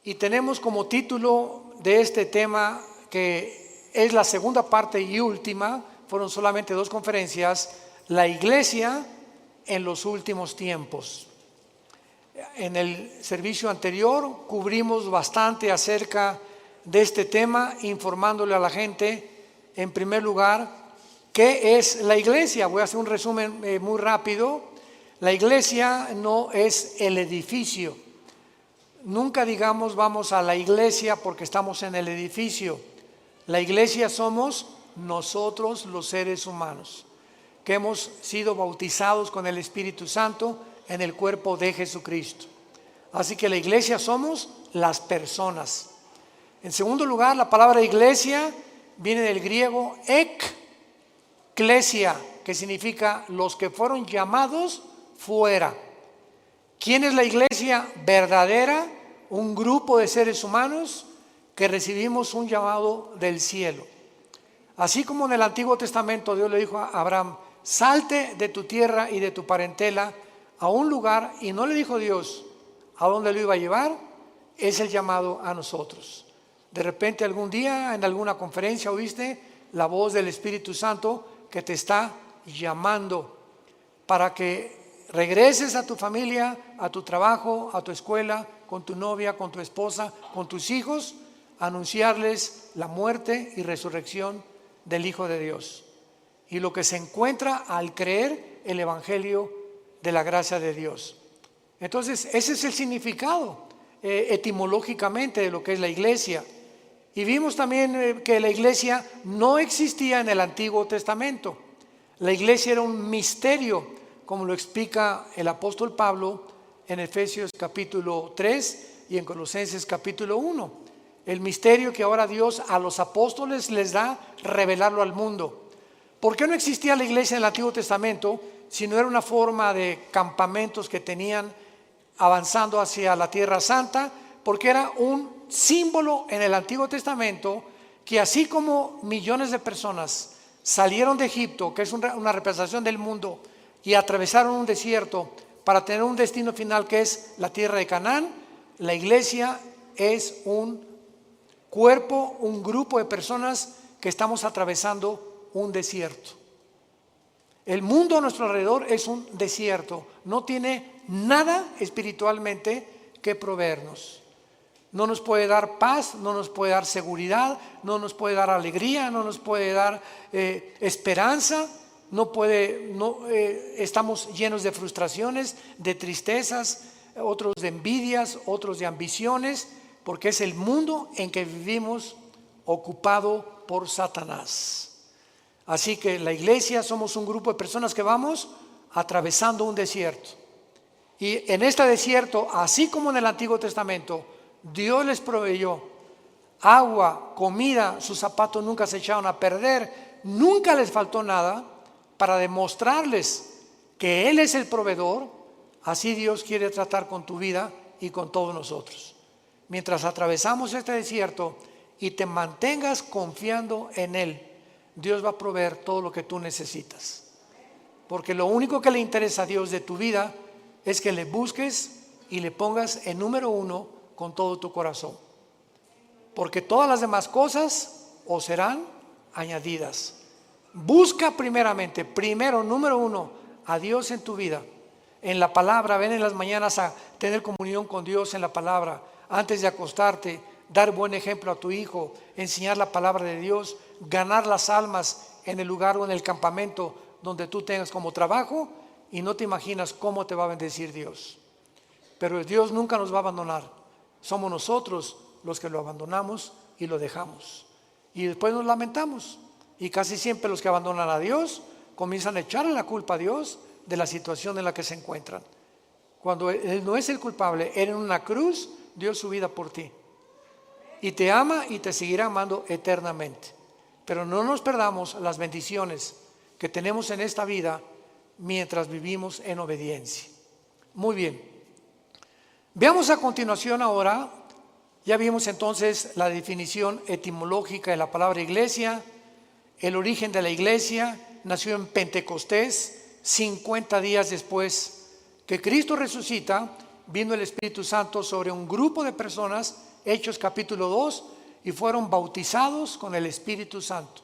Y tenemos como título de este tema, que es la segunda parte y última, fueron solamente 2 conferencias, la iglesia en los últimos tiempos. En el servicio anterior cubrimos bastante acerca de este tema, informándole a la gente, en primer lugar, ¿qué es la iglesia? Voy a hacer un resumen muy rápido. La iglesia no es el edificio. Nunca digamos vamos a la iglesia porque estamos en el edificio. La iglesia somos nosotros, los seres humanos, que hemos sido bautizados con el Espíritu Santo en el cuerpo de Jesucristo. Así que la iglesia somos las personas. En segundo lugar, la palabra iglesia viene del griego ekklesia, que significa los que fueron llamados fuera. ¿Quién es la iglesia verdadera? Un grupo de seres humanos que recibimos un llamado del cielo. Así como en el Antiguo Testamento Dios le dijo a Abraham, salte de tu tierra y de tu parentela a un lugar, y no le dijo Dios a dónde lo iba a llevar, es el llamado a nosotros. De repente algún día en alguna conferencia oíste la voz del Espíritu Santo que te está llamando para que regreses a tu familia, a tu trabajo, a tu escuela, con tu novia, con tu esposa, con tus hijos, a anunciarles la muerte y resurrección del Hijo de Dios. Y lo que se encuentra al creer el Evangelio de la gracia de Dios. Entonces, ese es el significado etimológicamente de lo que es la iglesia. Y vimos también que la iglesia no existía en el Antiguo Testamento. La iglesia era un misterio, como lo explica el apóstol Pablo en Efesios capítulo 3 y en Colosenses capítulo 1. El misterio que ahora Dios a los apóstoles les da revelarlo al mundo. ¿Por qué no existía la iglesia en el Antiguo Testamento si no era una forma de campamentos que tenían avanzando hacia la Tierra Santa? Porque era un símbolo en el Antiguo Testamento que, así como millones de personas salieron de Egipto, que es una representación del mundo, y atravesaron un desierto para tener un destino final que es la tierra de Canaán, la iglesia es un cuerpo, un grupo de personas que estamos atravesando un desierto. El mundo a nuestro alrededor es un desierto, no tiene nada espiritualmente que proveernos. No nos puede dar paz, no nos puede dar seguridad, no nos puede dar alegría, no nos puede dar esperanza. Estamos llenos de frustraciones, de tristezas, otros de envidias, otros de ambiciones, porque es el mundo en que vivimos ocupado por Satanás. Así que la iglesia somos un grupo de personas que vamos atravesando un desierto. Y en este desierto, así como en el Antiguo Testamento, Dios les proveyó agua, comida, sus zapatos nunca se echaron a perder, nunca les faltó nada. Para demostrarles que Él es el proveedor, así Dios quiere tratar con tu vida y con todos nosotros. Mientras atravesamos este desierto y te mantengas confiando en Él, Dios va a proveer todo lo que tú necesitas. Porque lo único que le interesa a Dios de tu vida es que le busques y le pongas en número 1 con todo tu corazón. Porque todas las demás cosas os serán añadidas. Busca primeramente, número 1, a Dios en tu vida, en la palabra. Ven en las mañanas a tener comunión con Dios en la palabra. Antes de acostarte, dar buen ejemplo a tu hijo, enseñar la palabra de Dios, ganar las almas en el lugar o en el campamento donde tú tengas como trabajo, y no te imaginas cómo te va a bendecir Dios. Pero Dios nunca nos va a abandonar. Somos nosotros los que lo abandonamos y lo dejamos. Y después nos lamentamos. Y casi siempre los que abandonan a Dios comienzan a echarle la culpa a Dios de la situación en la que se encuentran. Cuando Él no es el culpable, Él en una cruz dio su vida por ti. Y te ama y te seguirá amando eternamente. Pero no nos perdamos las bendiciones que tenemos en esta vida mientras vivimos en obediencia. Muy bien. Veamos a continuación ahora, ya vimos entonces la definición etimológica de la palabra iglesia. El origen de la iglesia nació en Pentecostés, 50 días después que Cristo resucita, vino el Espíritu Santo sobre un grupo de personas Hechos capítulo 2, y fueron bautizados con el Espíritu Santo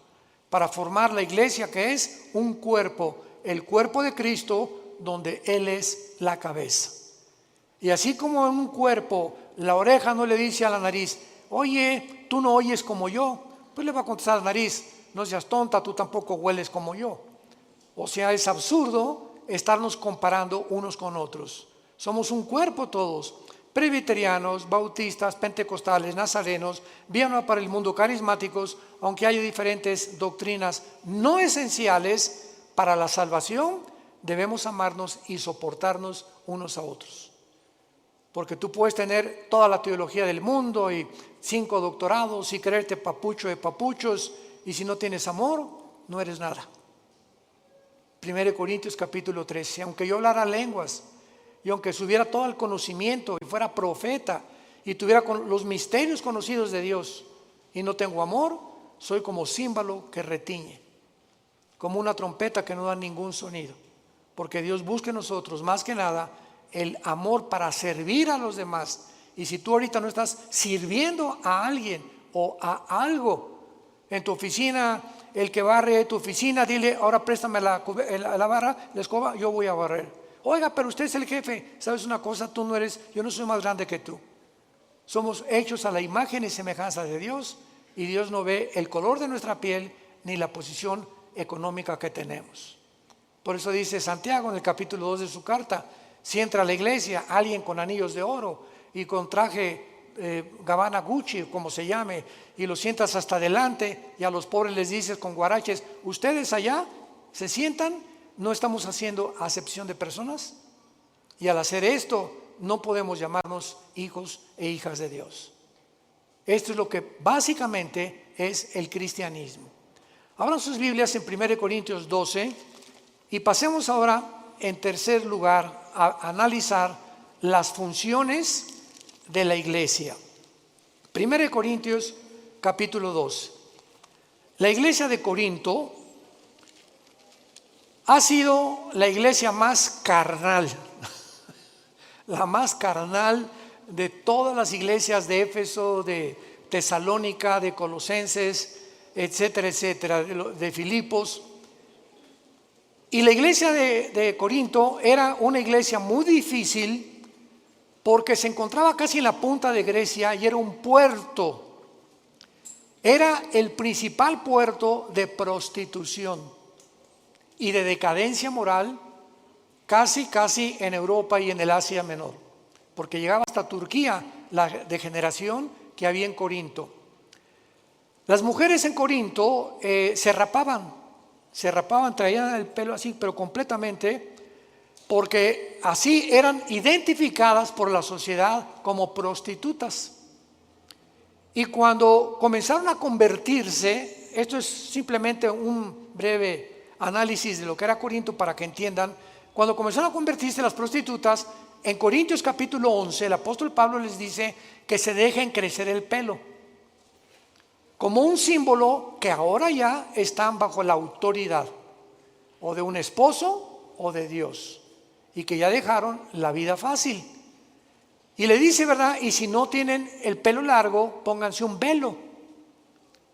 para formar la iglesia, que es un cuerpo, el cuerpo de Cristo, donde Él es la cabeza. Y así como en un cuerpo la oreja no le dice a la nariz: oye, tú no oyes como yo, pues le va a contestar a la nariz: no seas tonta, tú tampoco hueles como yo. O sea, es absurdo estarnos comparando unos con otros. Somos un cuerpo todos: presbiterianos, bautistas, pentecostales, nazarenos, Vía Nueva para el Mundo, carismáticos. Aunque haya diferentes doctrinas no esenciales para la salvación, debemos amarnos y soportarnos unos a otros. Porque tú puedes tener toda la teología del mundo y 5 doctorados y creerte papucho de papuchos, y si no tienes amor, no eres nada. 1 Corintios capítulo 13. Aunque yo hablara lenguas, y aunque subiera todo el conocimiento y fuera profeta y tuviera los misterios conocidos de Dios, y no tengo amor, soy como címbalo que retiñe, como una trompeta que no da ningún sonido. Porque Dios busca en nosotros más que nada el amor para servir a los demás. Y si tú ahorita no estás sirviendo a alguien o a algo en tu oficina, el que barre tu oficina, dile: ahora préstame la barra, la escoba, yo voy a barrer. Oiga, pero usted es el jefe. ¿Sabes una cosa? Tú no eres, yo no soy más grande que tú. Somos hechos a la imagen y semejanza de Dios, y Dios no ve el color de nuestra piel ni la posición económica que tenemos. Por eso dice Santiago en el capítulo 2 de su carta: si entra a la iglesia alguien con anillos de oro y con traje Gabbana Gucci, como se llame, y lo sientas hasta adelante, y a los pobres les dices con guaraches: ustedes allá se sientan. ¿No estamos haciendo acepción de personas? Y al hacer esto, no podemos llamarnos hijos e hijas de Dios. Esto es lo que básicamente es el cristianismo. Abran sus Biblias en 1 Corintios 12 y pasemos ahora, en tercer lugar, a analizar las funciones de la iglesia. 1 Corintios capítulo 12. La iglesia de Corinto ha sido la iglesia más carnal, la más carnal de todas las iglesias de Éfeso, de Tesalónica, de Colosenses, etcétera, etcétera, de Filipos. Y la iglesia de Corinto era una iglesia muy difícil porque se encontraba casi en la punta de Grecia y era un puerto. Era el principal puerto de prostitución y de decadencia moral, casi en Europa y en el Asia Menor, porque llegaba hasta Turquía la degeneración que había en Corinto. Las mujeres en Corinto se rapaban, traían el pelo así, pero completamente, porque así eran identificadas por la sociedad como prostitutas. Y cuando comenzaron a convertirse, esto es simplemente un breve análisis de lo que era Corinto para que entiendan, cuando comenzaron a convertirse las prostitutas, en Corintios capítulo 11, el apóstol Pablo les dice que se dejen crecer el pelo, como un símbolo que ahora ya están bajo la autoridad o de un esposo o de Dios, y que ya dejaron la vida fácil. Y le dice, ¿verdad? Y si no tienen el pelo largo, pónganse un velo.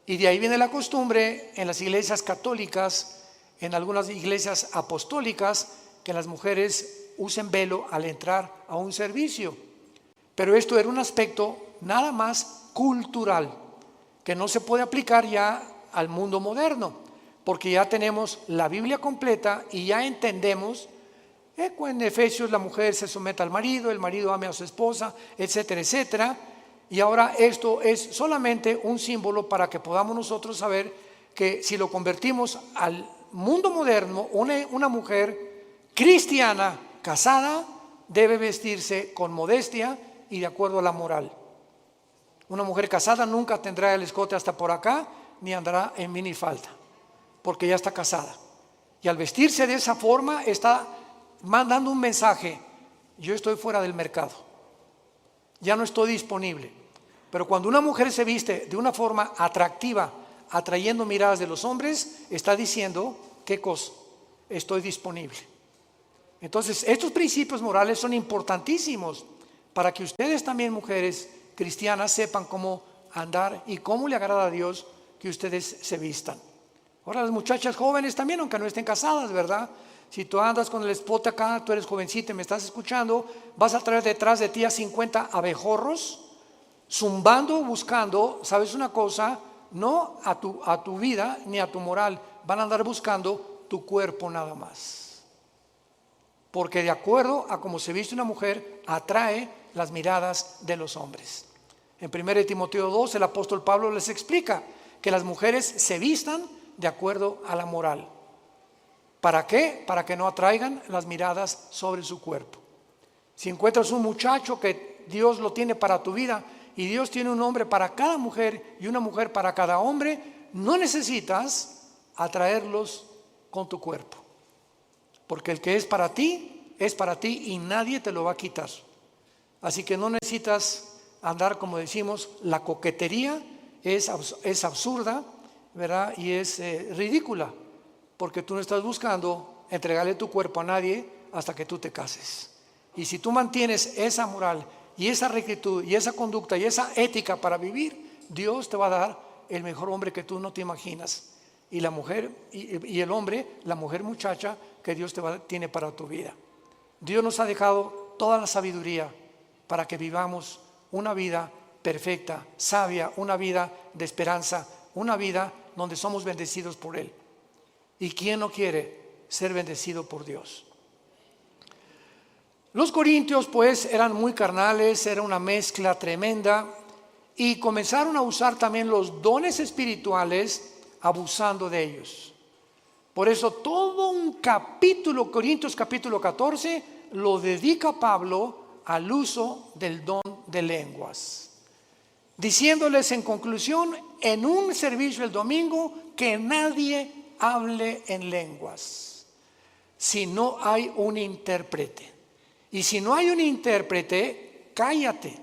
Y de ahí viene la costumbre en las iglesias católicas, en algunas iglesias apostólicas, que las mujeres usen velo al entrar a un servicio. Pero esto era un aspecto nada más cultural, que no se puede aplicar ya al mundo moderno, porque ya tenemos la Biblia completa y ya entendemos en Efesios la mujer se someta al marido, el marido ame a su esposa, etcétera, etcétera. Y ahora esto es solamente un símbolo para que podamos nosotros saber que si lo convertimos al mundo moderno, una mujer cristiana casada debe vestirse con modestia y de acuerdo a la moral. Una mujer casada nunca tendrá el escote hasta por acá, ni andará en minifalda, porque ya está casada. Y al vestirse de esa forma está mandando un mensaje: yo estoy fuera del mercado, ya no estoy disponible. Pero cuando una mujer se viste de una forma atractiva, atrayendo miradas de los hombres, está diciendo: ¿qué cosa? Estoy disponible. Entonces estos principios morales son importantísimos para que ustedes también, mujeres, cristianas sepan cómo andar y cómo le agrada a Dios que ustedes se vistan. Ahora las muchachas jóvenes también, aunque no estén casadas, ¿verdad? Si tú andas con el spot acá, tú eres jovencita y me estás escuchando, vas a traer detrás de ti a 50 abejorros, zumbando, buscando, ¿sabes una cosa? No a tu vida ni a tu moral, van a andar buscando tu cuerpo nada más. Porque de acuerdo a cómo se viste una mujer, atrae las miradas de los hombres. En 1 Timoteo 2, el apóstol Pablo les explica que las mujeres se vistan de acuerdo a la moral. ¿Para qué? Para que no atraigan las miradas sobre su cuerpo. Si encuentras un muchacho que Dios lo tiene para tu vida y Dios tiene un hombre para cada mujer y una mujer para cada hombre, no necesitas atraerlos con tu cuerpo. Porque el que es para ti y nadie te lo va a quitar. Así que no necesitas andar, como decimos, la coquetería es absurda, ¿verdad? Y es ridícula, porque tú no estás buscando entregarle tu cuerpo a nadie hasta que tú te cases. Y si tú mantienes esa moral y esa rectitud y esa conducta y esa ética para vivir, Dios te va a dar el mejor hombre que tú no te imaginas. Y la mujer y el hombre, la mujer muchacha que Dios tiene para tu vida. Dios nos ha dejado toda la sabiduría para que vivamos una vida perfecta, sabia, una vida de esperanza, una vida donde somos bendecidos por Él. ¿Y quién no quiere ser bendecido por Dios? Los corintios pues eran muy carnales, era una mezcla tremenda y comenzaron a usar también los dones espirituales abusando de ellos. Por eso todo un capítulo, Corintios capítulo 14, lo dedica Pablo al uso del don de lenguas, diciéndoles en conclusión en un servicio el domingo que nadie hable en lenguas si no hay un intérprete. Y si no hay un intérprete, cállate.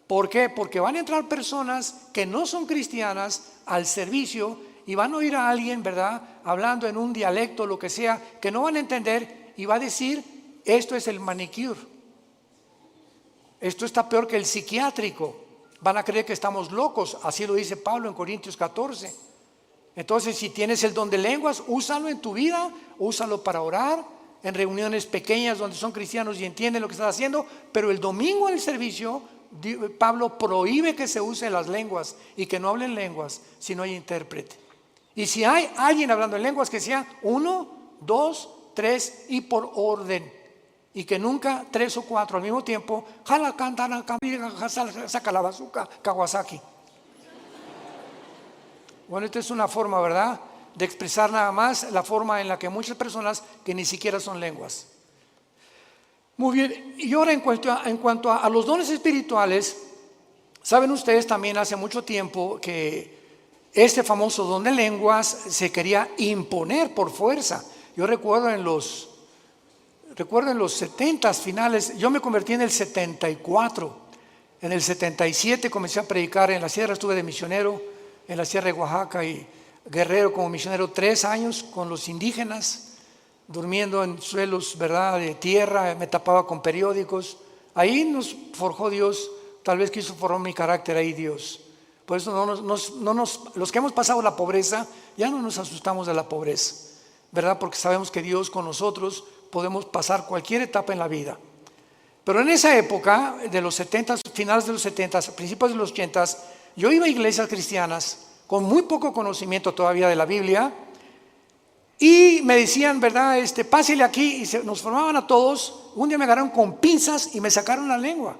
¿Por qué? Porque van a entrar personas que no son cristianas al servicio y van a oír a alguien, ¿verdad?, hablando en un dialecto, lo que sea, que no van a entender y va a decir, esto es el manicure. Esto está peor que el psiquiátrico. Van a creer que estamos locos. Así lo dice Pablo en Corintios 14. Entonces, si tienes el don de lenguas, úsalo en tu vida, úsalo para orar, en reuniones pequeñas donde son cristianos y entienden lo que estás haciendo. Pero el domingo en el servicio, Pablo prohíbe que se usen las lenguas y que no hablen lenguas si no hay intérprete. Y si hay alguien hablando en lenguas, que sea 1, 2, 3 y por orden. Y que nunca 3 o 4 al mismo tiempo. Saca la bazooka, Kawasaki. Bueno, esta es una forma, ¿verdad?, de expresar nada más la forma en la que muchas personas que ni siquiera son lenguas. Muy bien, y ahora en cuanto a los dones espirituales, saben ustedes también hace mucho tiempo que este famoso don de lenguas se quería imponer por fuerza. Yo recuerdo en los 70 finales, yo me convertí en el 74. En el 77 comencé a predicar en la sierra, estuve de misionero en la sierra de Oaxaca y Guerrero como misionero 3 años con los indígenas, durmiendo en suelos, ¿verdad?, de tierra, me tapaba con periódicos. Ahí nos forjó Dios, tal vez quiso formar mi carácter ahí Dios. Por eso los que hemos pasado la pobreza, ya no nos asustamos de la pobreza, ¿verdad? Porque sabemos que Dios con nosotros podemos pasar cualquier etapa en la vida. Pero en esa época, de los 70, finales de los 70, principios de los 80, yo iba a iglesias cristianas con muy poco conocimiento todavía de la Biblia y me decían, ¿verdad?, pásele aquí, y nos formaban a todos. Un día me agarraron con pinzas y me sacaron la lengua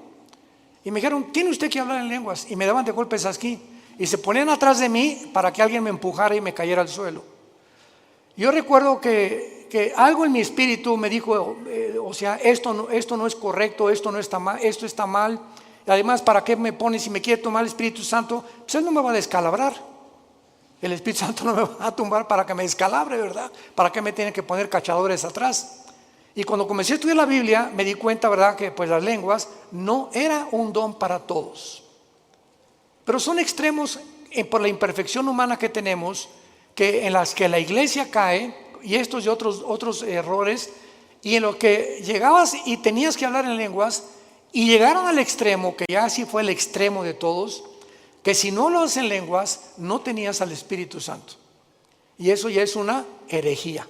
y me dijeron, tiene usted que hablar en lenguas, y me daban de golpes aquí y se ponían atrás de mí para que alguien me empujara y me cayera al suelo. Yo recuerdo que algo en mi espíritu me dijo, esto no es correcto, esto no está mal, esto está mal. Además, ¿para qué me pone? Si me quiere tomar el Espíritu Santo, pues Él no me va a descalabrar. El Espíritu Santo no me va a tumbar para que me descalabre, ¿verdad? ¿Para qué me tienen que poner cachadores atrás? Y cuando comencé a estudiar la Biblia, me di cuenta, ¿verdad?, que pues las lenguas no era un don para todos. Pero son extremos por la imperfección humana que tenemos, en las que la iglesia cae, y estos y otros errores, y en lo que llegabas y tenías que hablar en lenguas, Y llegaron al extremo, que ya sí fue el extremo de todos, que si no lo hacen lenguas, no tenías al Espíritu Santo. Y eso ya es una herejía.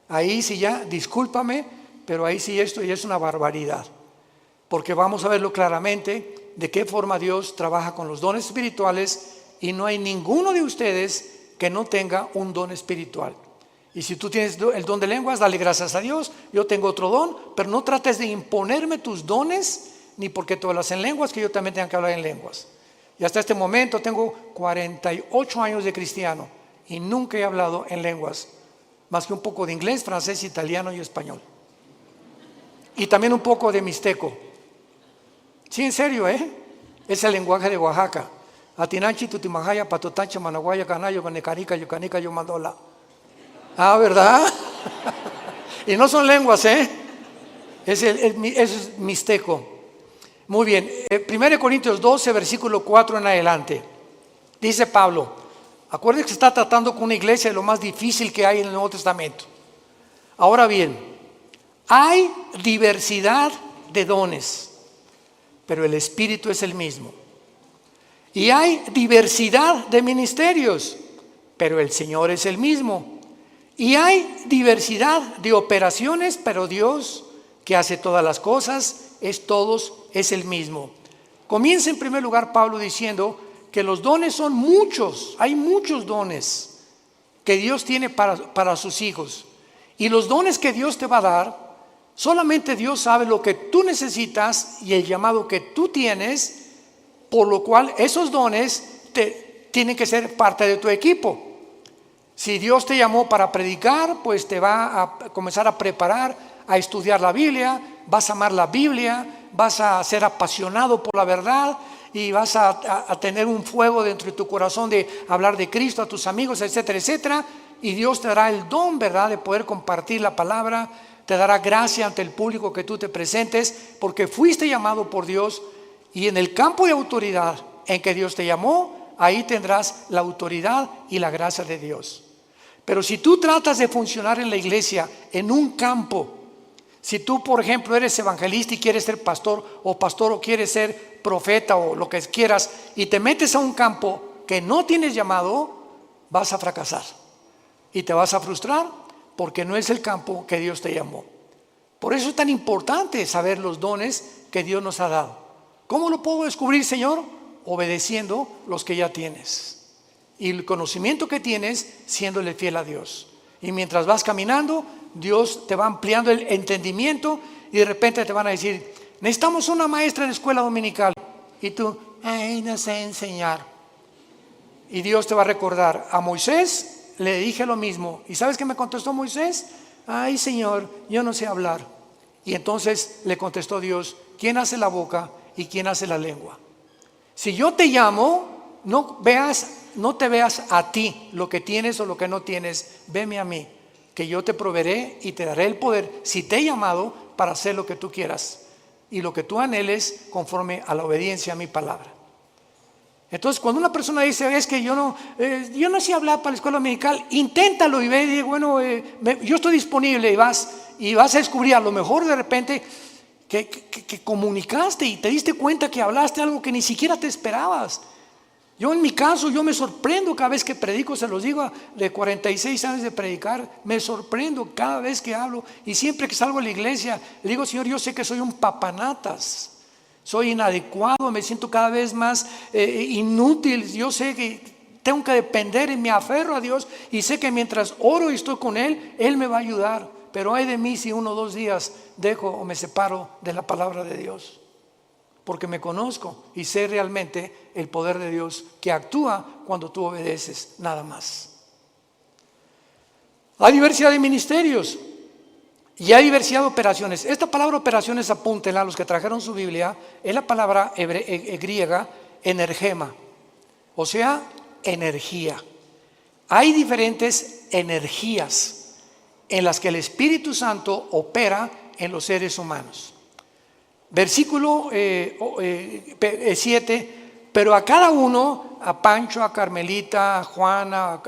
Ahí sí ya, discúlpame, pero ahí sí esto ya es una barbaridad. Porque vamos a verlo claramente de qué forma Dios trabaja con los dones espirituales, y no hay ninguno de ustedes que no tenga un don espiritual. Y si tú tienes el don de lenguas, dale gracias a Dios. Yo tengo otro don, pero no trates de imponerme tus dones, ni porque tú hablas en lenguas, que yo también tenga que hablar en lenguas. Y hasta este momento tengo 48 años de cristiano y nunca he hablado en lenguas, más que un poco de inglés, francés, italiano y español. Y también un poco de mixteco. Sí, en serio, es el lenguaje de Oaxaca. Atinanchi, tutimajaya, patotancha, managuaya, canayo, ganecarica, yucanica, yomandola. Ah, ¿verdad? Y no son lenguas, es mixteco. Muy bien, 1 Corintios 12, versículo 4 en adelante. Dice Pablo, acuérdense que se está tratando con una iglesia de lo más difícil que hay en el Nuevo Testamento. Ahora bien, hay diversidad de dones, pero el Espíritu es el mismo. Y hay diversidad de ministerios, pero el Señor es el mismo. Y hay diversidad de operaciones, pero Dios, que hace todas las cosas, es el mismo. Comienza en primer lugar Pablo diciendo que los dones son muchos, hay muchos dones que Dios tiene para sus hijos. Y los dones que Dios te va a dar, solamente Dios sabe lo que tú necesitas y el llamado que tú tienes, por lo cual esos dones tienen que ser parte de tu equipo. Si Dios te llamó para predicar, pues te va a comenzar a preparar, a estudiar la Biblia, vas a amar la Biblia, vas a ser apasionado por la verdad y vas a tener un fuego dentro de tu corazón de hablar de Cristo a tus amigos, etcétera, etcétera. Y Dios te dará el don, ¿verdad?, de poder compartir la palabra, te dará gracia ante el público que tú te presentes, porque fuiste llamado por Dios, y en el campo de autoridad en que Dios te llamó, ahí tendrás la autoridad y la gracia de Dios. Pero si tú tratas de funcionar en la iglesia en un campo, si tú, por ejemplo, eres evangelista y quieres ser pastor o quieres ser profeta o lo que quieras, y te metes a un campo que no tienes llamado, vas a fracasar y te vas a frustrar porque no es el campo que Dios te llamó. Por eso es tan importante saber los dones que Dios nos ha dado. ¿Cómo lo puedo descubrir, Señor? Obedeciendo los que ya tienes. Y el conocimiento que tienes, siéndole fiel a Dios. Y mientras vas caminando, Dios te va ampliando el entendimiento y de repente te van a decir, necesitamos una maestra en escuela dominical. Y tú, no sé enseñar. Y Dios te va a recordar, a Moisés le dije lo mismo. ¿Y sabes qué me contestó Moisés? Ay, Señor, yo no sé hablar. Y entonces le contestó Dios, ¿quién hace la boca y quién hace la lengua? Si yo te llamo, no te veas a ti lo que tienes o lo que no tienes, veme a mí, que yo te proveeré y te daré el poder, si te he llamado, para hacer lo que tú quieras y lo que tú anheles conforme a la obediencia a mi palabra. Entonces, cuando una persona dice, es que yo no sé hablar para la escuela dominical, inténtalo y ve, y digo, bueno, yo estoy disponible, y vas a descubrir a lo mejor de repente que comunicaste y te diste cuenta que hablaste algo que ni siquiera te esperabas. Yo en mi caso, yo me sorprendo cada vez que predico, se los digo, de 46 años de predicar, me sorprendo cada vez que hablo, y siempre que salgo a la iglesia, le digo, Señor, yo sé que soy un papanatas, soy inadecuado, me siento cada vez más inútil, yo sé que tengo que depender y me aferro a Dios, y sé que mientras oro y estoy con Él, Él me va a ayudar, pero ay de mí si 1 o 2 días dejo o me separo de la palabra de Dios. Porque me conozco y sé realmente el poder de Dios que actúa cuando tú obedeces, nada más. Hay diversidad de ministerios y hay diversidad de operaciones. Esta palabra operaciones, apúntenla, los que trajeron su Biblia, es la palabra griega energema, o sea, energía. Hay diferentes energías en las que el Espíritu Santo opera en los seres humanos. Versículo 7, pero a cada uno, a Pancho, a Carmelita, a Juana,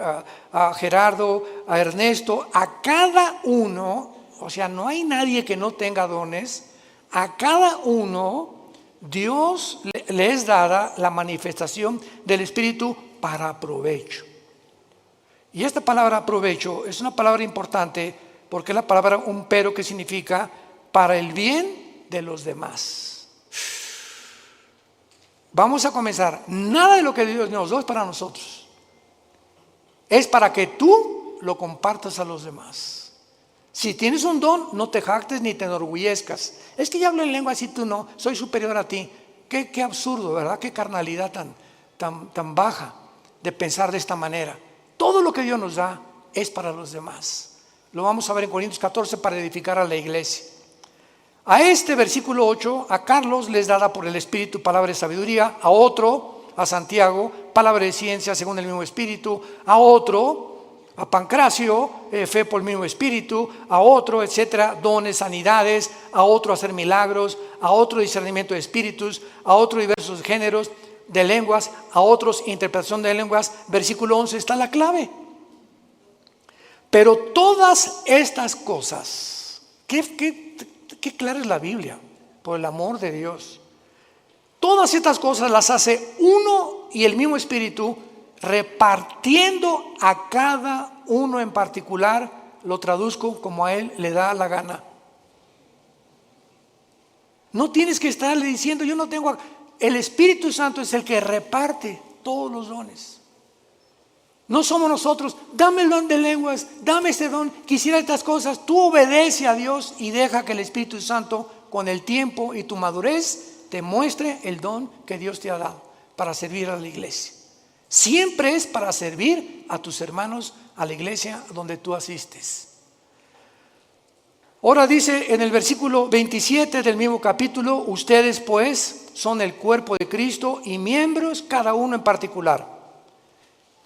a Gerardo, a Ernesto, a cada uno, o sea, no hay nadie que no tenga dones, a cada uno Dios le es dada la manifestación del Espíritu para provecho. Y esta palabra provecho es una palabra importante porque es la palabra un pero que significa para el bien de los demás. Vamos a comenzar. Nada de lo que Dios nos da es para nosotros. Es para que tú lo compartas a los demás. Si tienes un don, no te jactes ni te enorgullezcas. Es que yo hablo en lengua así, tú no, soy superior a ti. Qué absurdo, ¿verdad? Qué carnalidad tan baja de pensar de esta manera. Todo lo que Dios nos da es para los demás. Lo vamos a ver en Corintios 14 para edificar a la iglesia. A este versículo 8, a Carlos les dada por el Espíritu palabra de sabiduría, a otro, a Santiago, palabra de ciencia según el mismo Espíritu, a otro, a Pancracio, fe por el mismo Espíritu, a otro, etcétera, dones, sanidades, a otro hacer milagros, a otro discernimiento de espíritus, a otro diversos géneros de lenguas, a otros interpretación de lenguas. Versículo 11 está la clave. Pero todas estas cosas, qué clara es la Biblia, por el amor de Dios. Todas estas cosas las hace uno y el mismo Espíritu, repartiendo a cada uno en particular. Lo traduzco como a él le da la gana. No tienes que estarle diciendo, yo no tengo. El Espíritu Santo es el que reparte todos los dones. No somos nosotros, dame el don de lenguas, dame este don, quisiera estas cosas. Tú obedece a Dios y deja que el Espíritu Santo, con el tiempo y tu madurez, te muestre el don que Dios te ha dado para servir a la iglesia. Siempre es para servir a tus hermanos, a la iglesia donde tú asistes. Ahora dice en el versículo 27 del mismo capítulo, ustedes pues son el cuerpo de Cristo y miembros cada uno en particular.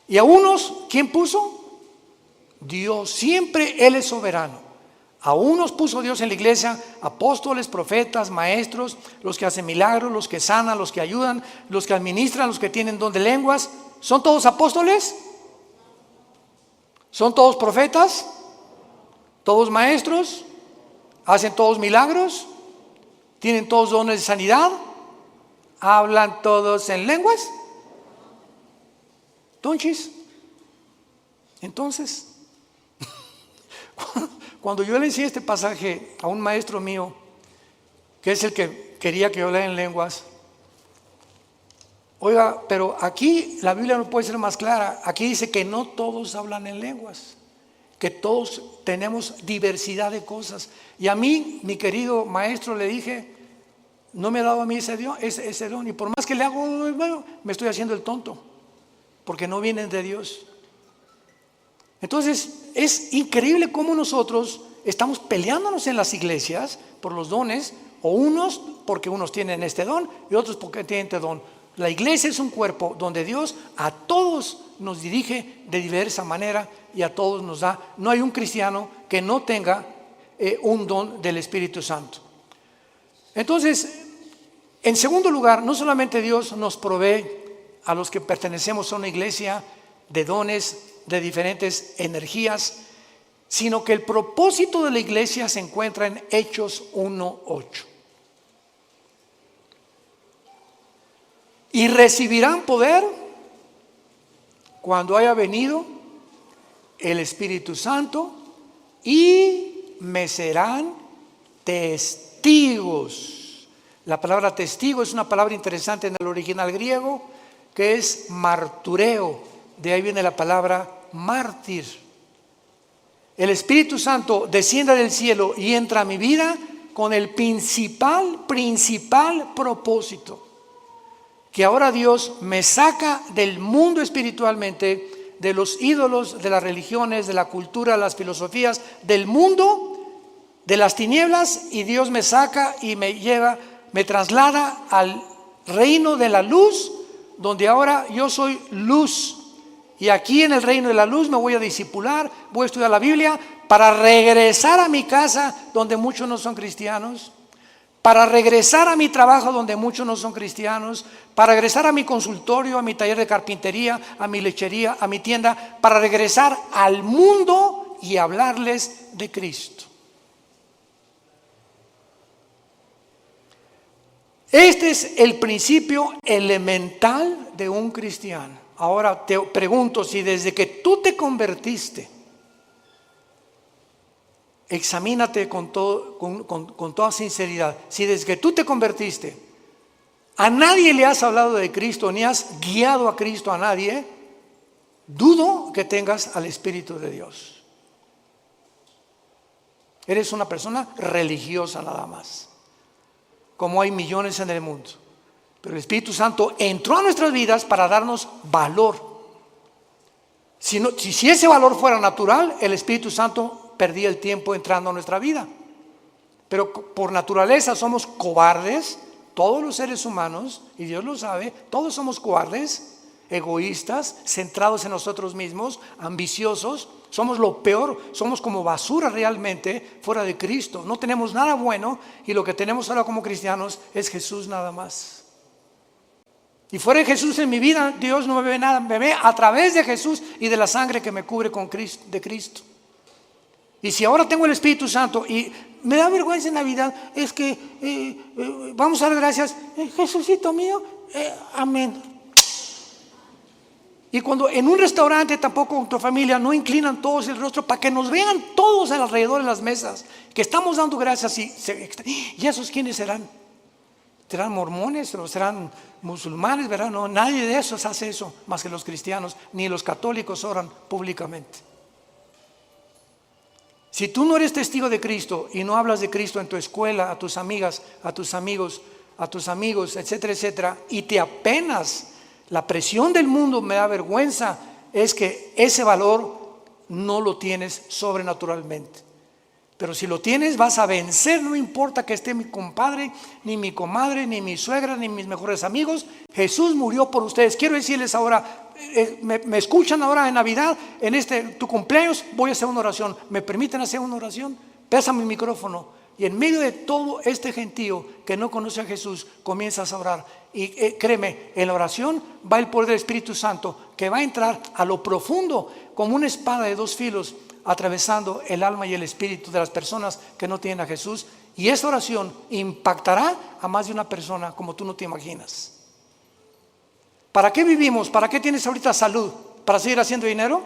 Y a unos, ¿quién puso? Dios. Siempre Él es soberano. A unos puso Dios en la iglesia, apóstoles, profetas, maestros, los que hacen milagros, los que sanan, los que ayudan, los que administran, los que tienen don de lenguas. ¿Son todos apóstoles? ¿Son todos profetas? ¿Todos maestros? ¿Hacen todos milagros? ¿Tienen todos dones de sanidad? ¿Hablan todos en lenguas? Tonchis. Entonces, cuando yo le enseñé este pasaje a un maestro mío, que es el que quería que yo lea en lenguas, oiga, pero aquí la Biblia no puede ser más clara. Aquí dice que no todos hablan en lenguas, que todos tenemos diversidad de cosas. Y a mí, mi querido maestro, le dije, no me ha dado a mí ese don, y por más que le hago, bueno, me estoy haciendo el tonto, porque no vienen de Dios. Entonces es increíble cómo nosotros estamos peleándonos en las iglesias por los dones, o unos porque unos tienen este don y otros porque tienen este don. La iglesia es un cuerpo donde Dios a todos nos dirige de diversa manera y a todos nos da. No hay un cristiano que no tenga un don del Espíritu Santo. Entonces, en segundo lugar, no solamente Dios nos provee a los que pertenecemos a una iglesia de dones, de diferentes energías, sino que el propósito de la iglesia se encuentra en Hechos 1:8. Y recibirán poder cuando haya venido el Espíritu Santo y me serán testigos. La palabra testigo es una palabra interesante en el original griego, que es martureo. De ahí viene la palabra mártir. El Espíritu Santo desciende del cielo y entra a mi vida con el principal propósito, que ahora Dios me saca del mundo espiritualmente, de los ídolos, de las religiones, de la cultura, de las filosofías, del mundo, de las tinieblas, y Dios me saca y me lleva, me traslada al reino de la luz, donde ahora yo soy luz. Y aquí en el reino de la luz me voy a discipular, voy a estudiar la Biblia para regresar a mi casa donde muchos no son cristianos, para regresar a mi trabajo donde muchos no son cristianos, para regresar a mi consultorio, a mi taller de carpintería, a mi lechería, a mi tienda, para regresar al mundo y hablarles de Cristo. Este es el principio elemental de un cristiano. Ahora te pregunto, si desde que tú te convertiste, examínate con toda sinceridad, si desde que tú te convertiste, a nadie le has hablado de Cristo, ni has guiado a Cristo a nadie, dudo que tengas al Espíritu de Dios. Eres una persona religiosa nada más, como hay millones en el mundo. Pero el Espíritu Santo entró a nuestras vidas para darnos valor. Si ese valor fuera natural, el Espíritu Santo perdía el tiempo entrando a nuestra vida. Pero por naturaleza somos cobardes, todos los seres humanos, y Dios lo sabe, todos somos cobardes, egoístas, centrados en nosotros mismos, ambiciosos. Somos lo peor, somos como basura realmente fuera de Cristo. No tenemos nada bueno y lo que tenemos ahora como cristianos es Jesús nada más. Y fuera de Jesús en mi vida, Dios no me ve nada, me ve a través de Jesús y de la sangre que me cubre de Cristo. Y si ahora tengo el Espíritu Santo y me da vergüenza en Navidad, es que vamos a dar gracias, Jesucito mío, amén. Y cuando en un restaurante tampoco con tu familia no inclinan todos el rostro para que nos vean todos alrededor de las mesas, que estamos dando gracias y esos quiénes serán. ¿Serán mormones o serán musulmanes? ¿Verdad? No, nadie de esos hace eso más que los cristianos, ni los católicos oran públicamente. Si tú no eres testigo de Cristo y no hablas de Cristo en tu escuela, a tus amigas, a tus amigos, etcétera, etcétera, y te apenas, la presión del mundo me da vergüenza, es que ese valor no lo tienes sobrenaturalmente. Pero si lo tienes, vas a vencer, no importa que esté mi compadre, ni mi comadre, ni mi suegra, ni mis mejores amigos. Jesús murió por ustedes. Quiero decirles ahora, me escuchan ahora en Navidad, en tu cumpleaños, voy a hacer una oración. ¿Me permiten hacer una oración? Pésame el micrófono. Y en medio de todo este gentío que no conoce a Jesús, comienzas a orar. Y créeme, en la oración va el poder del Espíritu Santo, que va a entrar a lo profundo, como una espada de dos filos, atravesando el alma y el espíritu de las personas que no tienen a Jesús. Y esa oración impactará a más de una persona como tú no te imaginas. ¿Para qué vivimos? ¿Para qué tienes ahorita salud? ¿Para seguir haciendo dinero?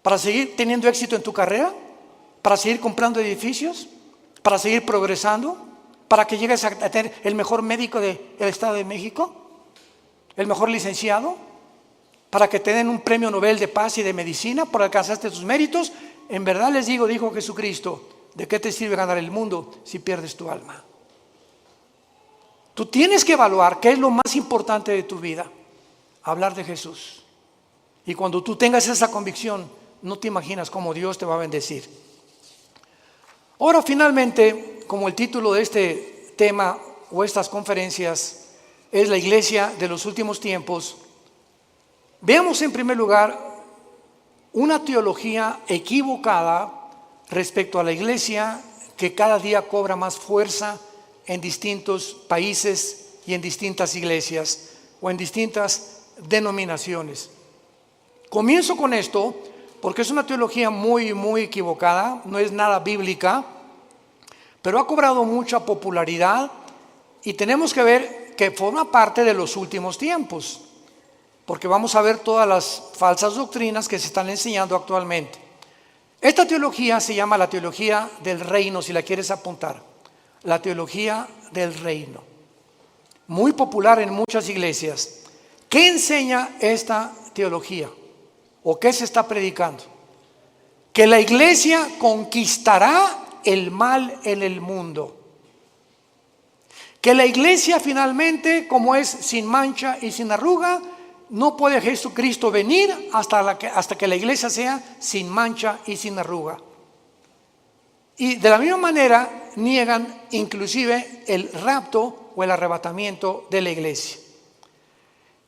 ¿Para seguir teniendo éxito en tu carrera? ¿Para seguir comprando edificios? ¿Para seguir progresando? ¿Para que llegues a tener el mejor médico del Estado de México? ¿El mejor licenciado? ¿Para que te den un premio Nobel de paz y de medicina por alcanzaste tus méritos? En verdad les digo, dijo Jesucristo, ¿de qué te sirve ganar el mundo si pierdes tu alma? Tú tienes que evaluar qué es lo más importante de tu vida. Hablar de Jesús. Y cuando tú tengas esa convicción, no te imaginas cómo Dios te va a bendecir. Ahora finalmente, como el título de este tema o estas conferencias es la iglesia de los últimos tiempos, veamos en primer lugar una teología equivocada respecto a la iglesia que cada día cobra más fuerza en distintos países y en distintas iglesias o en distintas denominaciones. Comienzo con esto porque es una teología muy, muy equivocada, no es nada bíblica, pero ha cobrado mucha popularidad y tenemos que ver que forma parte de los últimos tiempos. Porque vamos a ver todas las falsas doctrinas que se están enseñando actualmente. Esta teología se llama la teología del reino, si la quieres apuntar. La teología del reino. Muy popular en muchas iglesias. ¿Qué enseña esta teología? ¿O qué se está predicando? Que la iglesia conquistará el mal en el mundo. Que la iglesia finalmente, como es sin mancha y sin arruga, no puede Jesucristo venir hasta que la iglesia sea sin mancha y sin arruga. Y de la misma manera niegan inclusive el rapto o el arrebatamiento de la iglesia.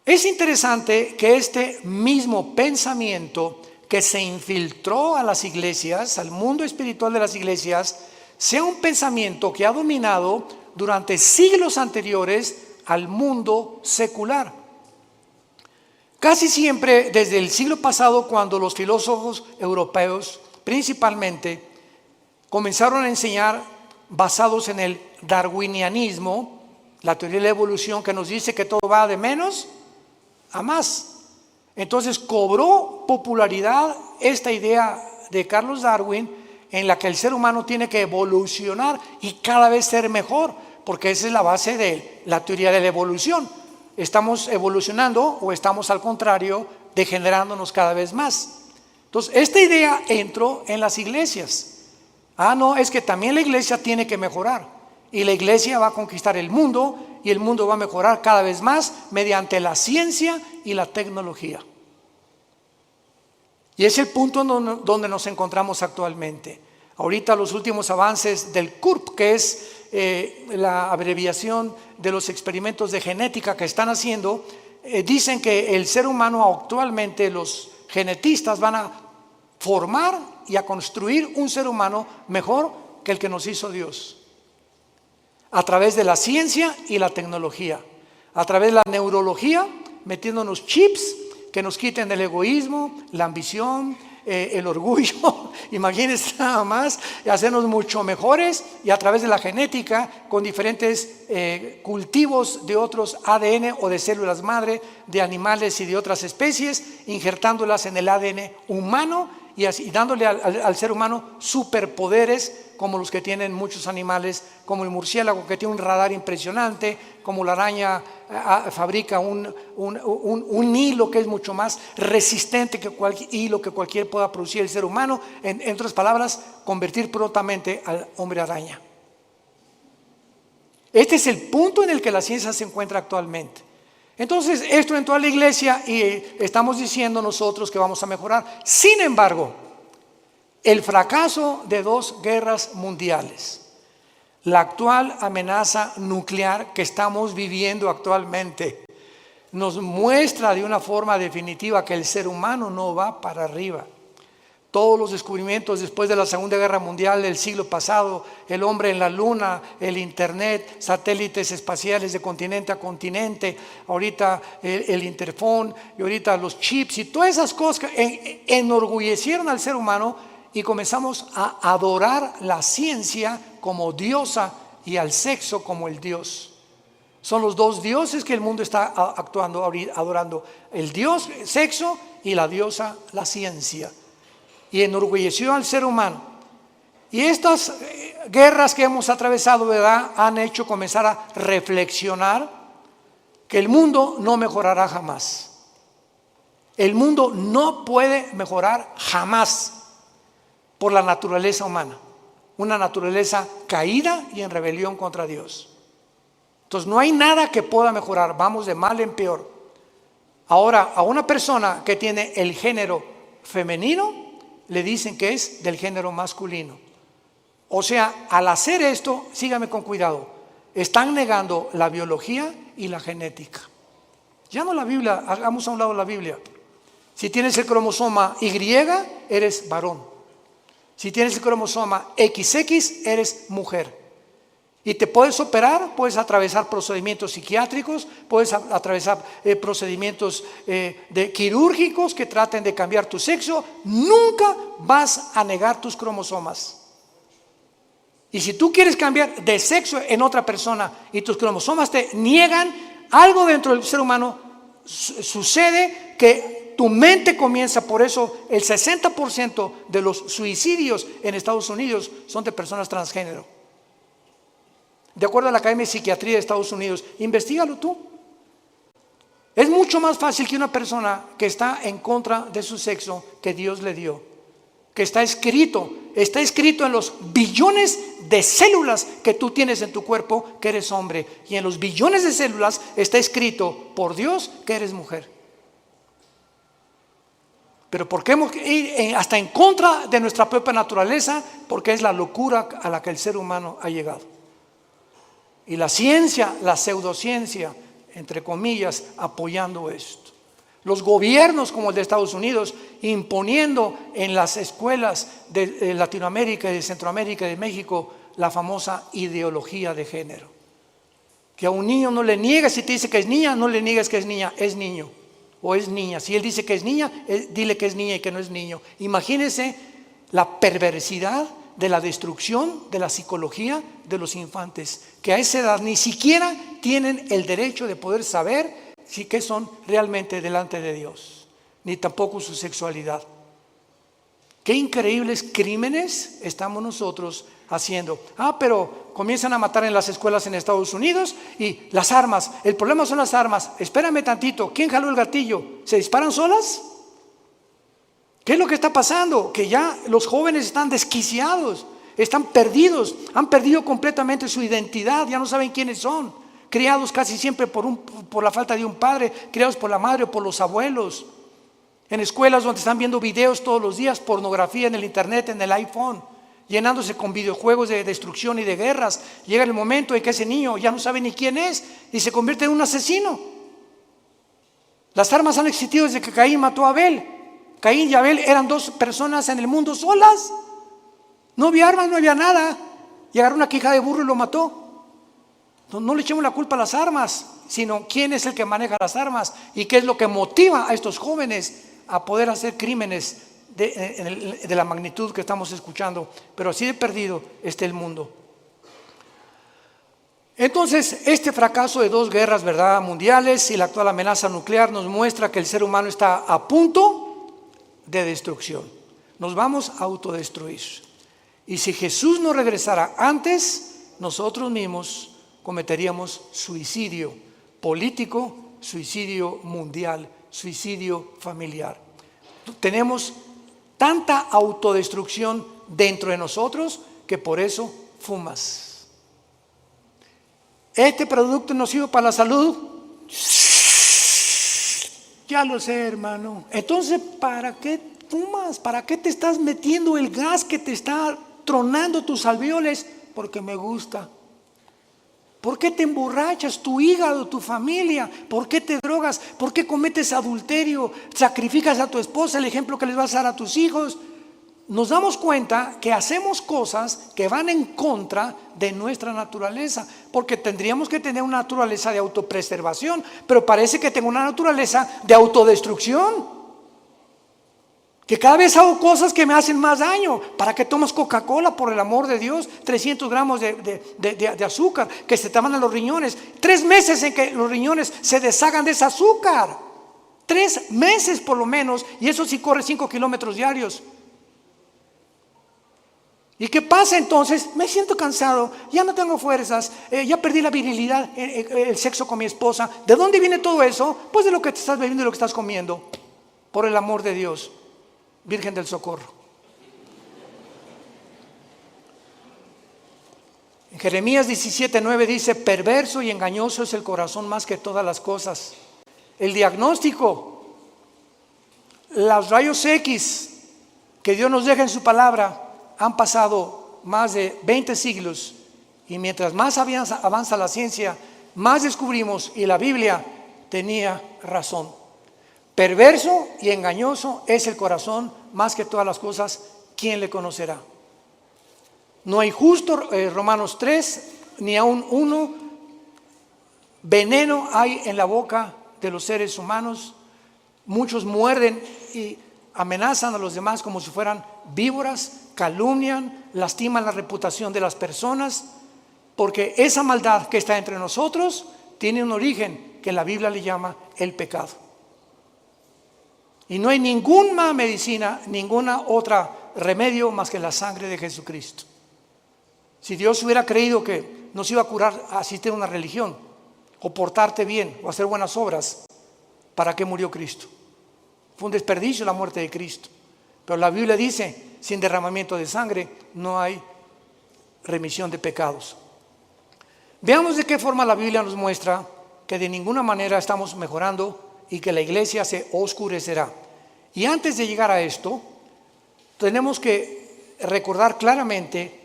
Es interesante que este mismo pensamiento que se infiltró a las iglesias, al mundo espiritual de las iglesias, sea un pensamiento que ha dominado durante siglos anteriores al mundo secular. Casi siempre desde el siglo pasado, cuando los filósofos europeos principalmente comenzaron a enseñar basados en el darwinianismo, La teoría de la evolución que nos dice que todo va de menos a más. Entonces cobró popularidad esta idea de Carlos Darwin, en la que el ser humano tiene que evolucionar y cada vez ser mejor, porque esa es la base de la teoría de la evolución. ¿Estamos evolucionando o estamos al contrario degenerándonos cada vez más? Entonces esta idea entró en las iglesias. No, es que también la iglesia tiene que mejorar, y la iglesia va a conquistar el mundo, y el mundo va a mejorar cada vez más mediante la ciencia y la tecnología. Y es el punto donde nos encontramos actualmente. Ahorita los últimos avances del CURP, que es la abreviación de los experimentos de genética que están haciendo, dicen que el ser humano actualmente, los genetistas van a formar y a construir un ser humano mejor que el que nos hizo Dios, a través de la ciencia y la tecnología, a través de la neurología, metiéndonos chips que nos quiten el egoísmo, la ambición, el orgullo. Imagínense nada más, hacernos mucho mejores, y a través de la genética, con diferentes cultivos de otros ADN o de células madre de animales y de otras especies, injertándolas en el ADN humano y así dándole al ser humano superpoderes, como los que tienen muchos animales, como el murciélago, que tiene un radar impresionante, como la araña fabrica un hilo que es mucho más resistente que cualquier hilo que cualquier pueda producir el ser humano. En otras palabras, convertir prontamente al hombre araña. Este es el punto en el que la ciencia se encuentra actualmente. Entonces esto entró a la iglesia y estamos diciendo nosotros que vamos a mejorar. Sin embargo, el fracaso de 2 guerras mundiales, la actual amenaza nuclear que estamos viviendo actualmente, nos muestra de una forma definitiva que el ser humano no va para arriba. Todos los descubrimientos después de la Segunda Guerra Mundial del siglo pasado, el hombre en la luna, el internet, satélites espaciales de continente a continente, ahorita el interfón, y ahorita los chips y todas esas cosas que enorgullecieron al ser humano, y comenzamos a adorar la ciencia como diosa y al sexo como el dios. Son los 2 dioses que el mundo está adorando: el dios sexo y la diosa la ciencia. Y enorgulleció al ser humano. Y estas guerras que hemos atravesado, ¿verdad?, han hecho comenzar a reflexionar que el mundo no mejorará jamás. El mundo no puede mejorar jamás por la naturaleza humana, una naturaleza caída y en rebelión contra Dios. Entonces no hay nada que pueda mejorar, vamos de mal en peor. Ahora, a una persona que tiene el género femenino, le dicen que es del género masculino. O sea, al hacer esto, sígame con cuidado, están negando la biología y la genética. Ya no la Biblia, hagamos a un lado la Biblia. Si tienes el cromosoma Y, eres varón. Si tienes el cromosoma XX, eres mujer. Y te puedes operar, puedes atravesar procedimientos psiquiátricos, puedes atravesar procedimientos quirúrgicos que traten de cambiar tu sexo. Nunca vas a negar tus cromosomas. Y si tú quieres cambiar de sexo en otra persona y tus cromosomas te niegan, algo dentro del ser humano sucede, que tu mente comienza. Por eso el 60% de los suicidios en Estados Unidos son de personas transgénero. De acuerdo a la Academia de Psiquiatría de Estados Unidos, investígalo tú. Es mucho más fácil que una persona que está en contra de su sexo que Dios le dio, que está escrito en los billones de células que tú tienes en tu cuerpo que eres hombre, y en los billones de células está escrito por Dios que eres mujer. Pero ¿por qué hemos ido hasta en contra de nuestra propia naturaleza? Porque es la locura a la que el ser humano ha llegado. Y la ciencia, la pseudociencia, entre comillas, apoyando esto. Los gobiernos como el de Estados Unidos imponiendo en las escuelas de Latinoamérica y de Centroamérica y de México la famosa ideología de género. Que a un niño no le niegues, si te dice que es niña, no le niegues que es niña, es niño o es niña. Si él dice que es niña, dile que es niña y que no es niño. Imagínense la perversidad de la destrucción de la psicología de los infantes, que a esa edad ni siquiera tienen el derecho de poder saber si qué son realmente delante de Dios, ni tampoco su sexualidad. Qué increíbles crímenes estamos nosotros haciendo. Pero comienzan a matar en las escuelas en Estados Unidos y las armas. El problema son las armas. Espérame tantito. ¿Quién jaló el gatillo? ¿Se disparan solas? ¿Qué es lo que está pasando? Que ya los jóvenes están desquiciados, están perdidos, han perdido completamente su identidad, ya no saben quiénes son. Criados casi siempre por la falta de un padre, criados por la madre o por los abuelos. En escuelas donde están viendo videos todos los días, pornografía en el internet, en el iPhone, llenándose con videojuegos de destrucción y de guerras. Llega el momento en que ese niño ya no sabe ni quién es y se convierte en un asesino. Las armas han existido desde que Caín mató a Abel. Caín y Abel eran dos personas en el mundo solas. No había armas, no había nada. Y agarró una quija de burro y lo mató. No le echemos la culpa a las armas, sino quién es el que maneja las armas y qué es lo que motiva a estos jóvenes a poder hacer crímenes de la magnitud que estamos escuchando. Pero así de perdido está el mundo. Entonces, este fracaso de dos guerras, ¿verdad?, mundiales y la actual amenaza nuclear nos muestra que el ser humano está a punto de destrucción. Nos vamos a autodestruir. Y si Jesús no regresara antes, nosotros mismos cometeríamos suicidio político, suicidio mundial, suicidio familiar. Tenemos tanta autodestrucción dentro de nosotros que por eso fumas. Este producto es nocivo para la salud. Ya lo sé, hermano. Entonces, ¿para qué fumas? ¿Para qué te estás metiendo el gas que te está tronando tus alveoles? Porque me gusta. ¿Por qué te emborrachas, tu hígado, tu familia? ¿Por qué te drogas? ¿Por qué cometes adulterio? ¿Sacrificas a tu esposa? El ejemplo que les vas a dar a tus hijos. Nos damos cuenta que hacemos cosas que van en contra de nuestra naturaleza, porque tendríamos que tener una naturaleza de autopreservación, pero parece que tengo una naturaleza de autodestrucción. Que cada vez hago cosas que me hacen más daño. ¿Para qué tomas Coca-Cola, por el amor de Dios? 300 gramos de azúcar que se te van a los riñones. 3 meses en que los riñones se deshagan de ese azúcar. 3 meses por lo menos. Y eso sí corre 5 kilómetros diarios. ¿Y qué pasa entonces? Me siento cansado, ya no tengo fuerzas, ya perdí la virilidad, el sexo con mi esposa. ¿De dónde viene todo eso? Pues de lo que te estás bebiendo y lo que estás comiendo. Por el amor de Dios. Virgen del Socorro. En Jeremías 17:9 dice: perverso y engañoso es el corazón más que todas las cosas. El diagnóstico, los rayos X que Dios nos deja en su palabra, han pasado más de 20 siglos y mientras más avanza la ciencia, más descubrimos, y la Biblia tenía razón. Perverso y engañoso es el corazón más que todas las cosas. ¿Quién le conocerá? No hay justo, Romanos 3, ni aún uno. Veneno hay en la boca de los seres humanos. Muchos muerden y amenazan a los demás como si fueran víboras, calumnian, lastiman la reputación de las personas, porque esa maldad que está entre nosotros tiene un origen que la Biblia le llama el pecado. Y no hay ninguna medicina, ninguna otra remedio más que la sangre de Jesucristo. Si Dios hubiera creído que nos iba a curar asistir a una religión, o portarte bien, o hacer buenas obras, ¿para qué murió Cristo? Fue un desperdicio la muerte de Cristo. Pero la Biblia dice: sin derramamiento de sangre no hay remisión de pecados. Veamos de qué forma la Biblia nos muestra que de ninguna manera estamos mejorando y que la iglesia se oscurecerá. Y antes de llegar a esto, tenemos que recordar claramente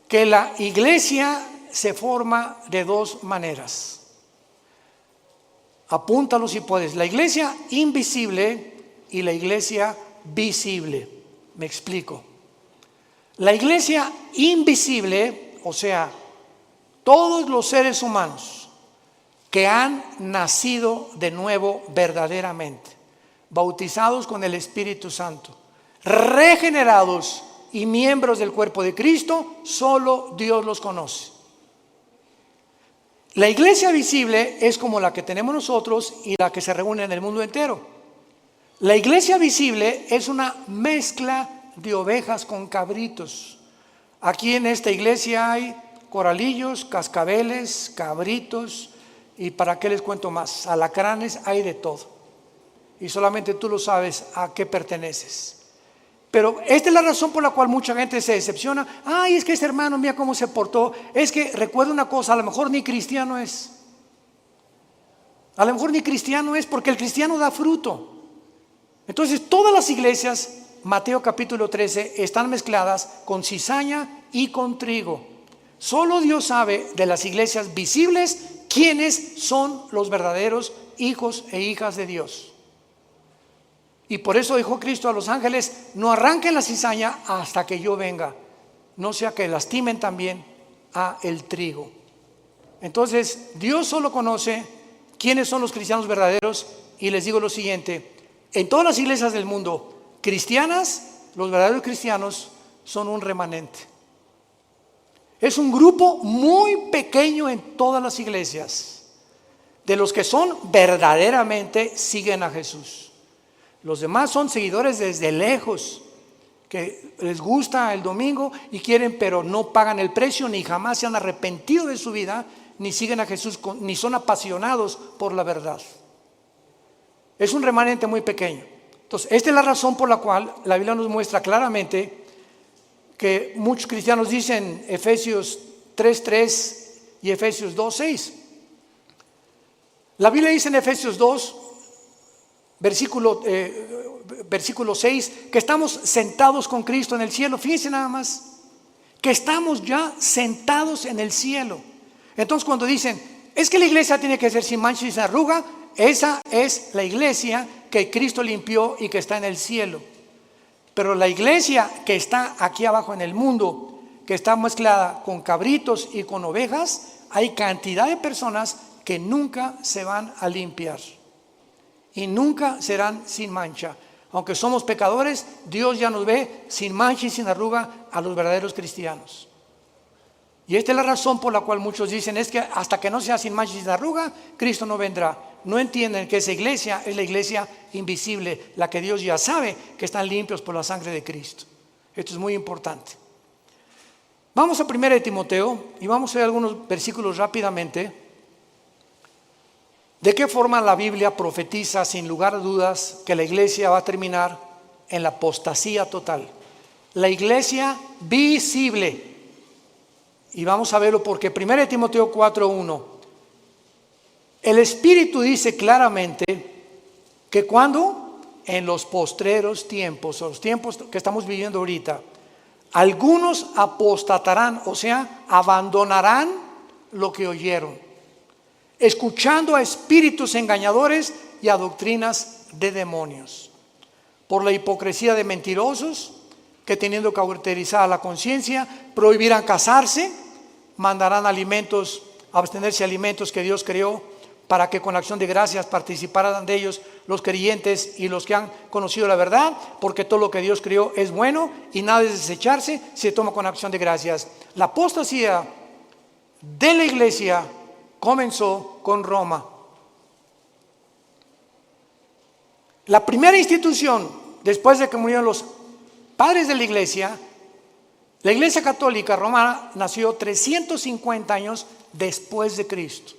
que la iglesia se forma de 2 maneras. Apúntalo si puedes: la iglesia invisible y la iglesia visible. Me explico. La iglesia invisible, o sea, todos los seres humanos que han nacido de nuevo verdaderamente, bautizados con el Espíritu Santo, regenerados y miembros del cuerpo de Cristo, solo Dios los conoce. La iglesia visible es como la que tenemos nosotros y la que se reúne en el mundo entero. La iglesia visible es una mezcla de ovejas con cabritos. Aquí en esta iglesia hay coralillos, cascabeles, cabritos y para qué les cuento más, alacranes, hay de todo. Y solamente tú lo sabes a qué perteneces. Pero esta es la razón por la cual mucha gente se decepciona. Ay, es que este hermano, mira cómo se portó. Es que recuerda una cosa, a lo mejor ni cristiano es. A lo mejor ni cristiano es, porque el cristiano da fruto. Entonces todas las iglesias, Mateo capítulo 13, están mezcladas con cizaña y con trigo. Solo Dios sabe de las iglesias visibles quiénes son los verdaderos hijos e hijas de Dios. Y por eso dijo Cristo a los ángeles: no arranquen la cizaña hasta que yo venga, no sea que lastimen también a el trigo. Entonces Dios solo conoce quiénes son los cristianos verdaderos. Y les digo lo siguiente: en todas las iglesias del mundo cristianas, los verdaderos cristianos son un remanente. Es un grupo muy pequeño en todas las iglesias de los que son verdaderamente siguen a Jesús. Los demás son seguidores desde lejos, que les gusta el domingo y quieren, pero no pagan el precio, ni jamás se han arrepentido de su vida, ni siguen a Jesús, ni son apasionados por la verdad. Es un remanente muy pequeño. Entonces, esta es la razón por la cual la Biblia nos muestra claramente que muchos cristianos dicen Efesios 3:3 y Efesios 2:6. La Biblia dice en Efesios 2, versículo 6, que estamos sentados con Cristo en el cielo. Fíjense nada más, que estamos ya sentados en el cielo. Entonces cuando dicen, es que la iglesia tiene que ser sin mancha y sin arruga, esa es la iglesia que Cristo limpió y que está en el cielo. Pero la iglesia que está aquí abajo en el mundo, que está mezclada con cabritos y con ovejas, hay cantidad de personas que nunca se van a limpiar y nunca serán sin mancha. Aunque somos pecadores, Dios ya nos ve sin mancha y sin arruga a los verdaderos cristianos. Y esta es la razón por la cual muchos dicen, es que hasta que no sea sin mancha y sin arruga, Cristo no vendrá. No entienden que esa iglesia es la iglesia invisible, la que Dios ya sabe que están limpios por la sangre de Cristo. Esto es muy importante. Vamos a 1 Timoteo y vamos a ver algunos versículos rápidamente. ¿De qué forma la Biblia profetiza sin lugar a dudas que la iglesia va a terminar en la apostasía total? La iglesia visible. Y vamos a verlo porque 1 Timoteo 4:1. El Espíritu dice claramente que cuando en los postreros tiempos, o los tiempos que estamos viviendo ahorita, algunos apostatarán, o sea, abandonarán lo que oyeron, escuchando a espíritus engañadores y a doctrinas de demonios, por la hipocresía de mentirosos, que teniendo cauterizada la conciencia, prohibirán casarse, mandarán abstenerse de alimentos que Dios creó, para que con acción de gracias participaran de ellos los creyentes y los que han conocido la verdad, porque todo lo que Dios creó es bueno y nada es desecharse si se toma con acción de gracias. La apostasía de la iglesia comenzó con Roma. La primera institución, después de que murieron los padres de la iglesia católica romana, nació 350 años después de Cristo.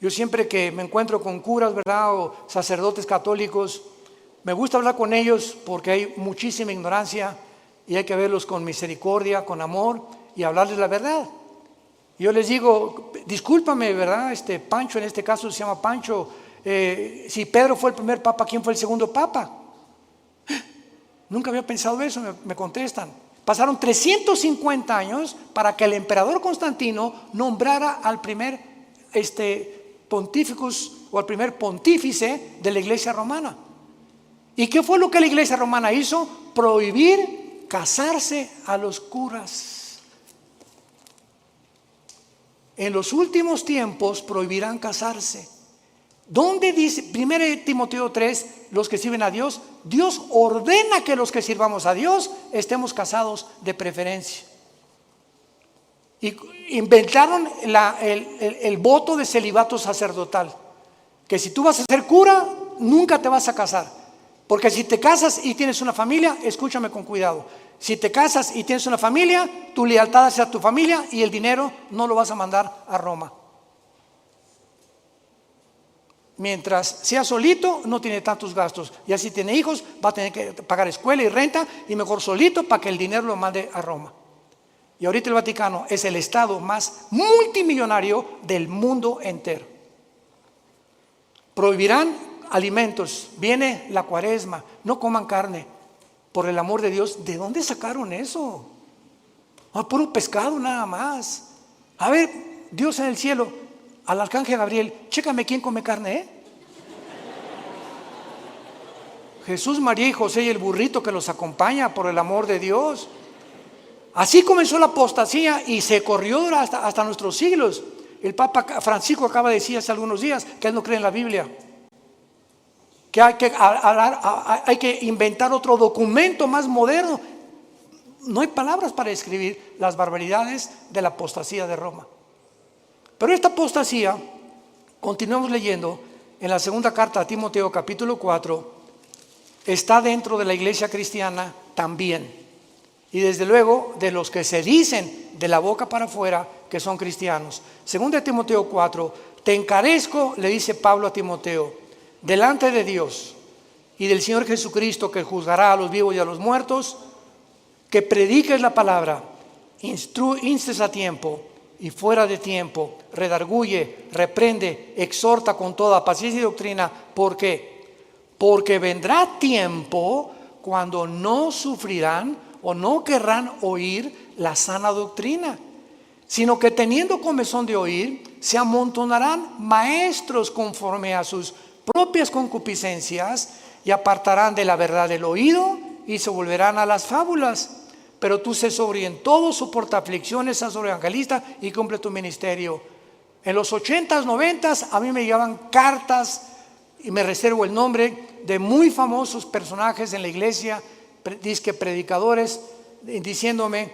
Yo siempre que me encuentro con curas, ¿verdad?, o sacerdotes católicos, me gusta hablar con ellos porque hay muchísima ignorancia y hay que verlos con misericordia, con amor y hablarles la verdad. Yo les digo, discúlpame, ¿verdad? Pancho, en este caso se llama Pancho, si Pedro fue el primer papa, ¿quién fue el segundo papa? Nunca había pensado eso, me contestan. Pasaron 350 años para que el emperador Constantino nombrara al primer pontíficus o al primer pontífice de la iglesia romana. ¿Y qué fue lo que la iglesia romana hizo? Prohibir casarse a los curas. En los últimos tiempos prohibirán casarse. ¿Dónde dice 1 Timoteo 3, los que sirven a Dios? Dios ordena que los que sirvamos a Dios estemos casados de preferencia. Y inventaron el voto de celibato sacerdotal, que si tú vas a ser cura, nunca te vas a casar. Porque si te casas y tienes una familia, escúchame con cuidado, si te casas y tienes una familia, tu lealtad hacia tu familia y el dinero no lo vas a mandar a Roma. Mientras sea solito, no tiene tantos gastos. Y así tiene hijos, va a tener que pagar escuela y renta, y mejor solito para que el dinero lo mande a Roma. Y ahorita el Vaticano es el estado más multimillonario del mundo entero. Prohibirán alimentos. Viene la Cuaresma, no coman carne. Por el amor de Dios, ¿de dónde sacaron eso? Puro pescado nada más. A ver, Dios en el cielo, al arcángel Gabriel, chécame quién come carne, Jesús, María y José y el burrito que los acompaña, por el amor de Dios. Así comenzó la apostasía y se corrió hasta nuestros siglos. El Papa Francisco acaba de decir hace algunos días que él no cree en la Biblia, que hay que inventar otro documento más moderno. No hay palabras para describir las barbaridades de la apostasía de Roma. Pero esta apostasía, continuamos leyendo en la segunda carta a Timoteo capítulo 4, está dentro de la iglesia cristiana también. Y desde luego de los que se dicen de la boca para afuera que son cristianos. Segunda de Timoteo 4, te encarezco, le dice Pablo a Timoteo, delante de Dios y del Señor Jesucristo, que juzgará a los vivos y a los muertos, que prediques la palabra, instes a tiempo y fuera de tiempo, redarguye, reprende, exhorta con toda paciencia y doctrina. ¿Por qué? Porque vendrá tiempo cuando no sufrirán o no querrán oír la sana doctrina, sino que teniendo comezón de oír, se amontonarán maestros conforme a sus propias concupiscencias y apartarán de la verdad el oído y se volverán a las fábulas. Pero tú sé sobrio en todo, soporta aflicciones, haz sobre evangelista y cumple tu ministerio. En los 80s, 90s, a mí me llegaban cartas, y me reservo el nombre, de muy famosos personajes en la iglesia, disque predicadores, diciéndome,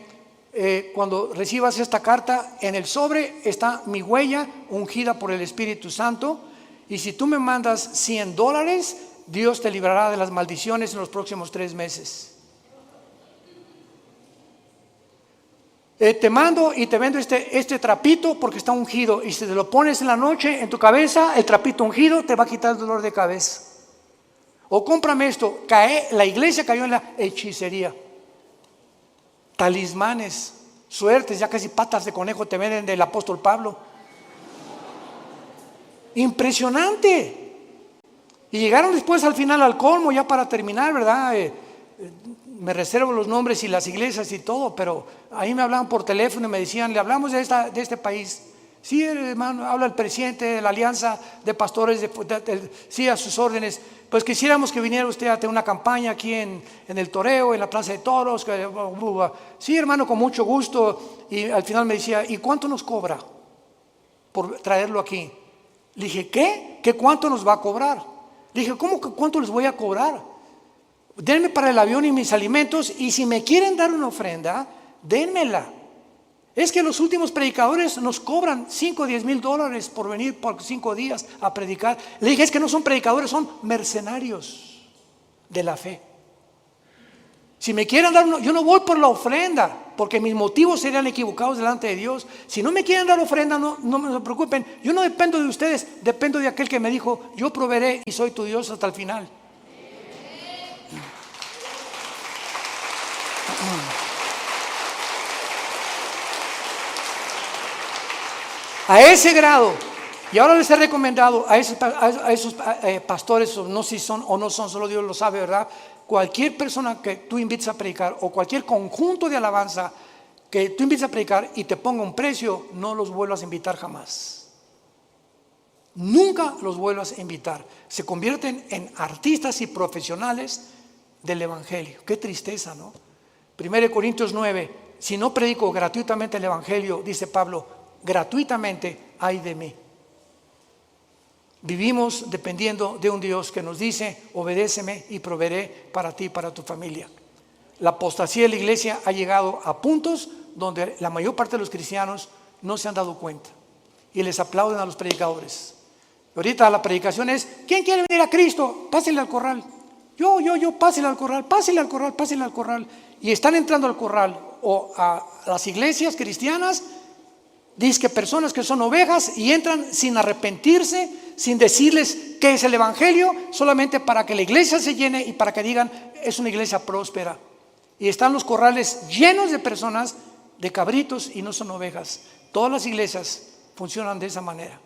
cuando recibas esta carta, en el sobre está mi huella ungida por el Espíritu Santo, y si tú me mandas $100, Dios te librará de las maldiciones en los próximos 3 meses. Te mando y te vendo este trapito porque está ungido, y si te lo pones en la noche en tu cabeza, el trapito ungido te va a quitar el dolor de cabeza. O cómprame esto. La iglesia cayó en la hechicería. Talismanes, suertes, ya casi patas de conejo te venden del apóstol Pablo. Impresionante. Y llegaron después al final al colmo, ya para terminar, ¿verdad? Me reservo los nombres y las iglesias y todo, pero ahí me hablaban por teléfono y me decían, le hablamos de este país. Sí, hermano, habla el presidente de la alianza de pastores, sí, a sus órdenes. Pues quisiéramos que viniera usted a tener una campaña aquí en el Toreo, en la Plaza de Toros. Sí, hermano, con mucho gusto. Y al final me decía, ¿y cuánto nos cobra por traerlo aquí? Le dije, ¿qué? ¿Qué cuánto nos va a cobrar? Le dije, ¿cómo que cuánto les voy a cobrar? Denme para el avión y mis alimentos, y si me quieren dar una ofrenda, dénmela. Es que los últimos predicadores nos cobran $5 o $10,000 por venir por 5 días a predicar. Le dije, es que no son predicadores, son mercenarios de la fe. Si me quieren dar yo no voy por la ofrenda, porque mis motivos serían equivocados delante de Dios. Si no me quieren dar ofrenda, no me preocupen. Yo no dependo de ustedes, dependo de aquel que me dijo, yo proveeré y soy tu Dios hasta el final. A ese grado. Y ahora les he recomendado a esos pastores, no sé si son o no son, solo Dios lo sabe, ¿verdad? Cualquier persona que tú invites a predicar, o cualquier conjunto de alabanza que tú invites a predicar y te ponga un precio, no los vuelvas a invitar jamás. Nunca los vuelvas a invitar. Se convierten en artistas y profesionales del evangelio. Qué tristeza, ¿no? 1 Corintios 9, si no predico gratuitamente el evangelio, dice Pablo, gratuitamente ay de mí. Vivimos dependiendo de un Dios que nos dice: obedéceme y proveeré para ti y para tu familia. La apostasía de la iglesia ha llegado a puntos donde la mayor parte de los cristianos no se han dado cuenta y les aplauden a los predicadores. Ahorita la predicación es: ¿quién quiere venir a Cristo? Pásele al corral. Yo, pásele al corral, pásele al corral, pásele al corral. Y están entrando al corral o a las iglesias cristianas, dice que personas que son ovejas, y entran sin arrepentirse, sin decirles qué es el evangelio, solamente para que la iglesia se llene y para que digan: es una iglesia próspera. Y están los corrales llenos de personas, de cabritos, y no son ovejas. Todas las iglesias funcionan de esa manera.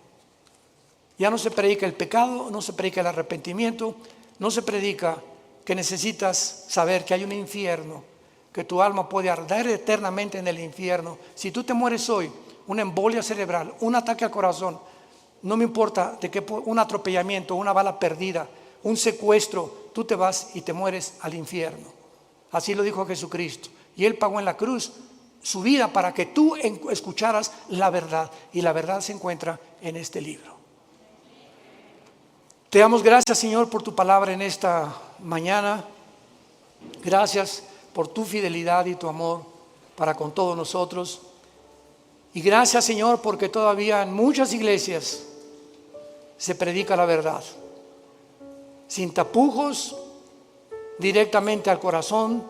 Ya no se predica el pecado, no se predica el arrepentimiento, no se predica que necesitas saber que hay un infierno, que tu alma puede arder eternamente en el infierno. Si tú te mueres hoy, una embolia cerebral, un ataque al corazón, no me importa de qué, un atropellamiento, una bala perdida, un secuestro, tú te vas y te mueres al infierno. Así lo dijo Jesucristo. Y Él pagó en la cruz su vida para que tú escucharas la verdad. Y la verdad se encuentra en este libro. Te damos gracias, Señor, por tu palabra en esta mañana. Gracias por tu fidelidad y tu amor para con todos nosotros. Y gracias, Señor, porque todavía en muchas iglesias se predica la verdad, sin tapujos, directamente al corazón,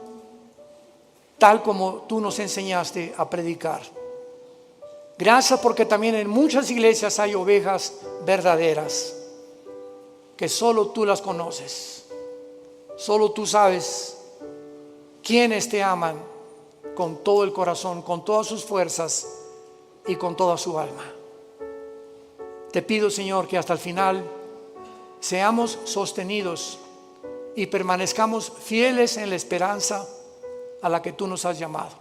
tal como tú nos enseñaste a predicar. Gracias porque también en muchas iglesias hay ovejas verdaderas, que solo tú las conoces. Solo tú sabes quiénes te aman con todo el corazón, con todas sus fuerzas y con toda su alma. Te pido, Señor, que hasta el final seamos sostenidos y permanezcamos fieles en la esperanza a la que tú nos has llamado.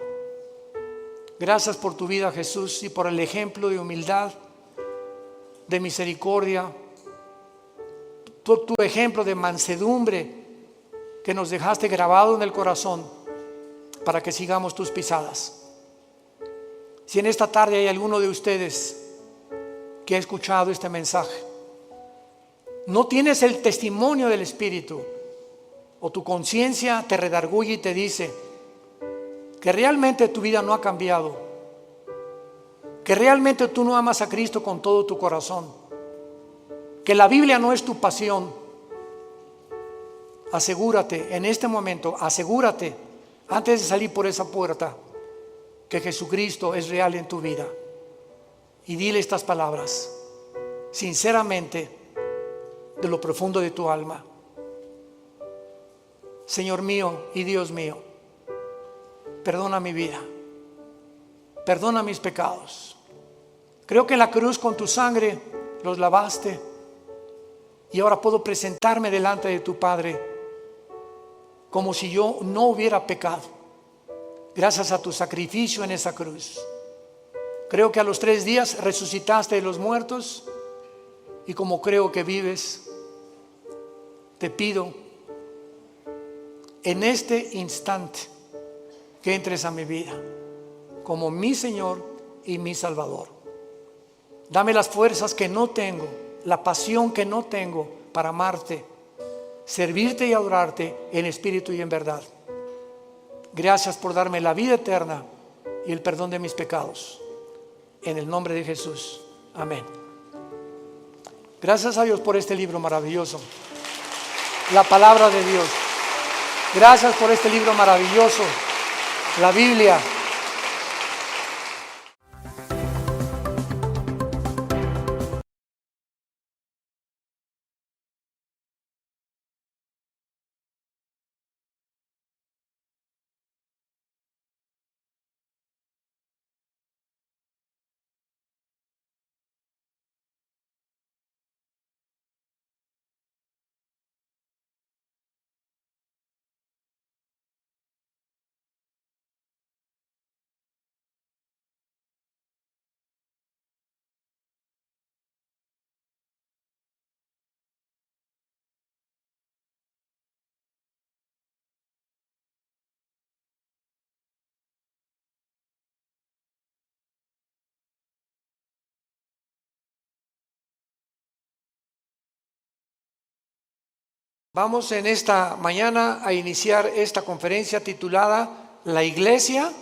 Gracias por tu vida, Jesús, y por el ejemplo de humildad, de misericordia, tu ejemplo de mansedumbre que nos dejaste grabado en el corazón para que sigamos tus pisadas. Si en esta tarde hay alguno de ustedes que ha escuchado este mensaje, no tienes el testimonio del Espíritu, o tu conciencia te redarguye y te dice que realmente tu vida no ha cambiado, que realmente tú no amas a Cristo con todo tu corazón, que la Biblia no es tu pasión, asegúrate en este momento, asegúrate antes de salir por esa puerta que Jesucristo es real en tu vida, y dile estas palabras sinceramente de lo profundo de tu alma: Señor mío y Dios mío, perdona mi vida, perdona mis pecados. Creo que en la cruz con tu sangre los lavaste, y ahora puedo presentarme delante de tu Padre como si yo no hubiera pecado, gracias a tu sacrificio en esa cruz. Creo que a los 3 días resucitaste de los muertos, y como creo que vives, te pido en este instante que entres a mi vida como mi Señor y mi Salvador. Dame las fuerzas que no tengo, la pasión que no tengo para amarte, servirte y adorarte en espíritu y en verdad. Gracias por darme la vida eterna y el perdón de mis pecados. En el nombre de Jesús. Amén. Gracias a Dios por este libro maravilloso, la palabra de Dios. Gracias por este libro maravilloso, la Biblia. Vamos en esta mañana a iniciar esta conferencia titulada La Iglesia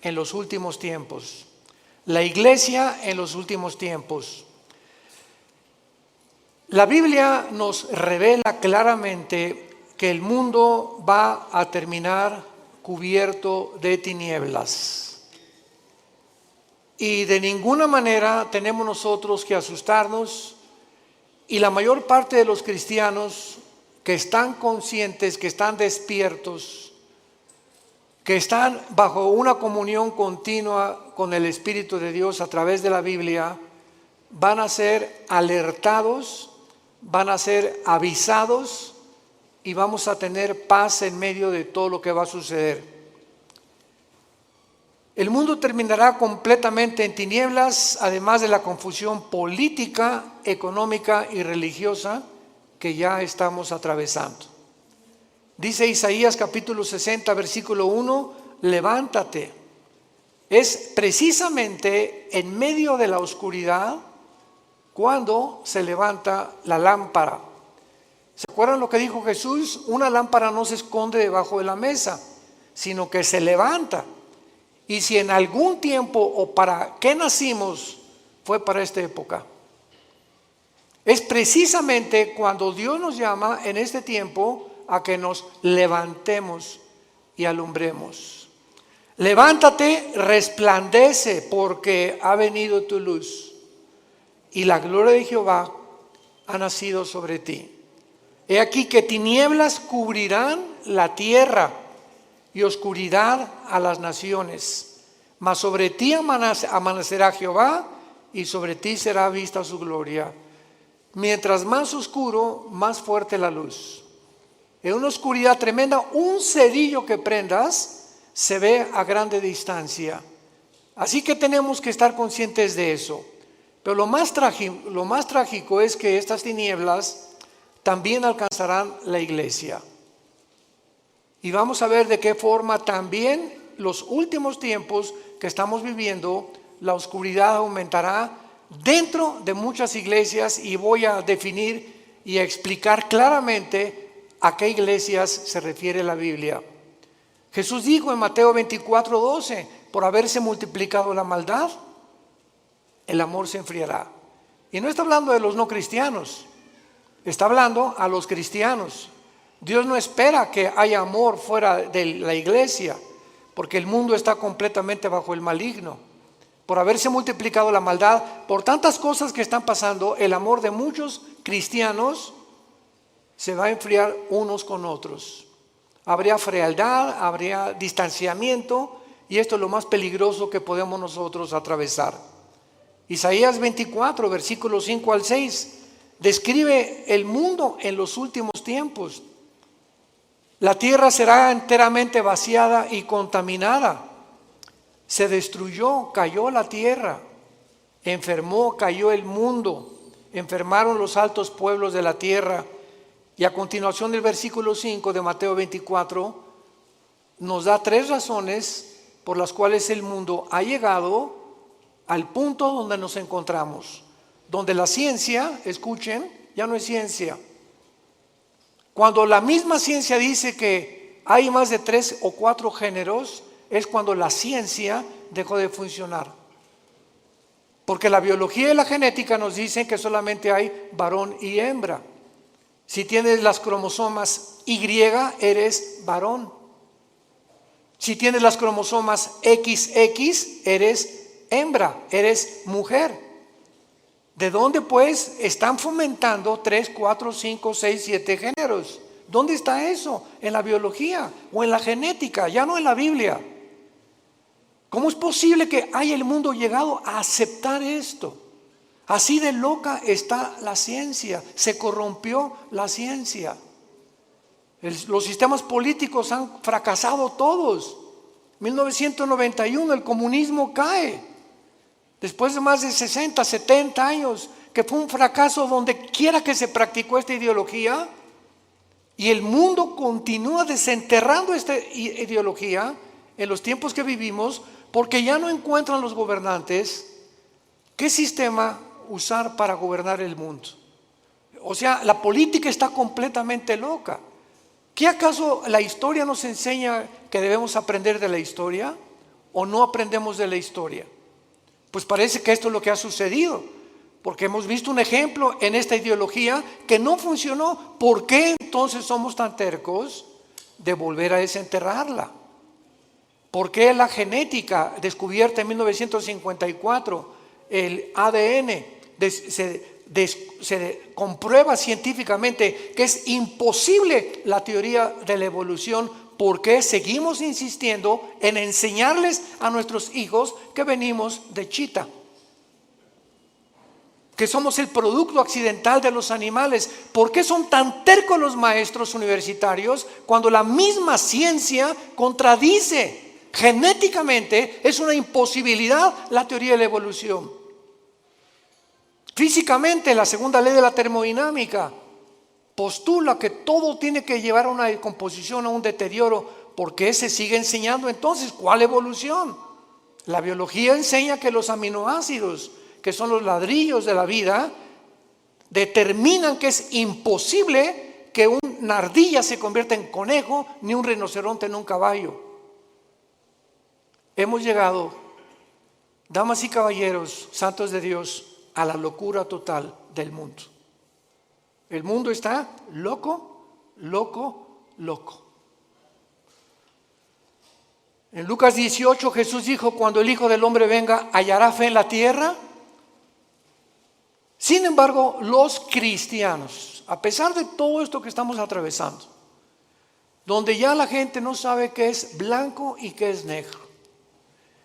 en los últimos tiempos. La Iglesia en los últimos tiempos. La Biblia nos revela claramente que el mundo va a terminar cubierto de tinieblas. Y de ninguna manera tenemos nosotros que asustarnos, y la mayor parte de los cristianos que están conscientes, que están despiertos, que están bajo una comunión continua con el Espíritu de Dios a través de la Biblia, van a ser alertados, van a ser avisados y vamos a tener paz en medio de todo lo que va a suceder. El mundo terminará completamente en tinieblas, además de la confusión política, económica y religiosa que ya estamos atravesando. Dice Isaías capítulo 60, versículo 1, levántate. Es precisamente en medio de la oscuridad cuando se levanta la lámpara. ¿Se acuerdan lo que dijo Jesús? Una lámpara no se esconde debajo de la mesa, sino que se levanta. Y si en algún tiempo o para qué nacimos, fue para esta época. Es precisamente cuando Dios nos llama en este tiempo a que nos levantemos y alumbremos. Levántate, resplandece, porque ha venido tu luz y la gloria de Jehová ha nacido sobre ti. He aquí que tinieblas cubrirán la tierra y oscuridad a las naciones, mas sobre ti amanecerá Jehová y sobre ti será vista su gloria. Mientras más oscuro, más fuerte la luz. En una oscuridad tremenda, un cerillo que prendas se ve a grande distancia. Así que tenemos que estar conscientes de eso. Pero lo más trágico es que estas tinieblas también alcanzarán la iglesia. Y vamos a ver de qué forma también los últimos tiempos que estamos viviendo, la oscuridad aumentará dentro de muchas iglesias, y voy a definir y a explicar claramente a qué iglesias se refiere la Biblia. Jesús dijo en Mateo 24:12, por haberse multiplicado la maldad, el amor se enfriará. Y no está hablando de los no cristianos, está hablando a los cristianos. Dios no espera que haya amor fuera de la iglesia, porque el mundo está completamente bajo el maligno. Por haberse multiplicado la maldad, por tantas cosas que están pasando, el amor de muchos cristianos se va a enfriar unos con otros. Habría frialdad, habría distanciamiento, y esto es lo más peligroso que podemos nosotros atravesar. Isaías 24, versículos 5 al 6, describe el mundo en los últimos tiempos. La tierra será enteramente vaciada y contaminada. Se destruyó, cayó la tierra, enfermó, cayó el mundo, enfermaron los altos pueblos de la tierra. Y a continuación del versículo 5 de Mateo 24 nos da 3 razones por las cuales el mundo ha llegado al punto donde nos encontramos, donde la ciencia, escuchen, ya no es ciencia. Cuando la misma ciencia dice que hay más de 3 o 4 géneros, es cuando la ciencia dejó de funcionar. Porque la biología y la genética nos dicen que solamente hay varón y hembra. Si tienes las cromosomas Y, eres varón. Si tienes las cromosomas XX, eres hembra, eres mujer. ¿De dónde pues están fomentando 3, 4, 5, 6, 7 géneros? ¿Dónde está eso? En la biología o en la genética, ya no en la Biblia. ¿Cómo es posible que haya el mundo llegado a aceptar esto? Así de loca está la ciencia, se corrompió la ciencia. Los sistemas políticos han fracasado todos. 1991 el comunismo cae. Después de más de 60, 70 años, que fue un fracaso donde quiera que se practicó esta ideología, y el mundo continúa desenterrando esta ideología en los tiempos que vivimos, porque ya no encuentran los gobernantes qué sistema usar para gobernar el mundo. O sea, la política está completamente loca. ¿Qué acaso la historia nos enseña que debemos aprender de la historia o no aprendemos de la historia? Pues parece que esto es lo que ha sucedido, porque hemos visto un ejemplo en esta ideología que no funcionó. ¿Por qué entonces somos tan tercos de volver a desenterrarla? ¿Por qué la genética descubierta en 1954, el ADN, se comprueba científicamente que es imposible la teoría de la evolución? ¿Por qué seguimos insistiendo en enseñarles a nuestros hijos que venimos de chita? Que somos el producto accidental de los animales. ¿Por qué son tan tercos los maestros universitarios cuando la misma ciencia contradice? Genéticamente es una imposibilidad la teoría de la evolución. Físicamente, la segunda ley de la termodinámica postula que todo tiene que llevar a una decomposición, a un deterioro. ¿Por qué se sigue enseñando entonces? ¿Cuál evolución? La biología enseña que los aminoácidos, que son los ladrillos de la vida, determinan que es imposible que una ardilla se convierta en conejo, ni un rinoceronte en un caballo. Hemos llegado, damas y caballeros, santos de Dios, a la locura total del mundo. El mundo está loco, loco, loco. En Lucas 18 Jesús dijo: cuando el Hijo del Hombre venga, ¿hallará fe en la tierra? Sin embargo, los cristianos, a pesar de todo esto que estamos atravesando, donde ya la gente no sabe qué es blanco y qué es negro,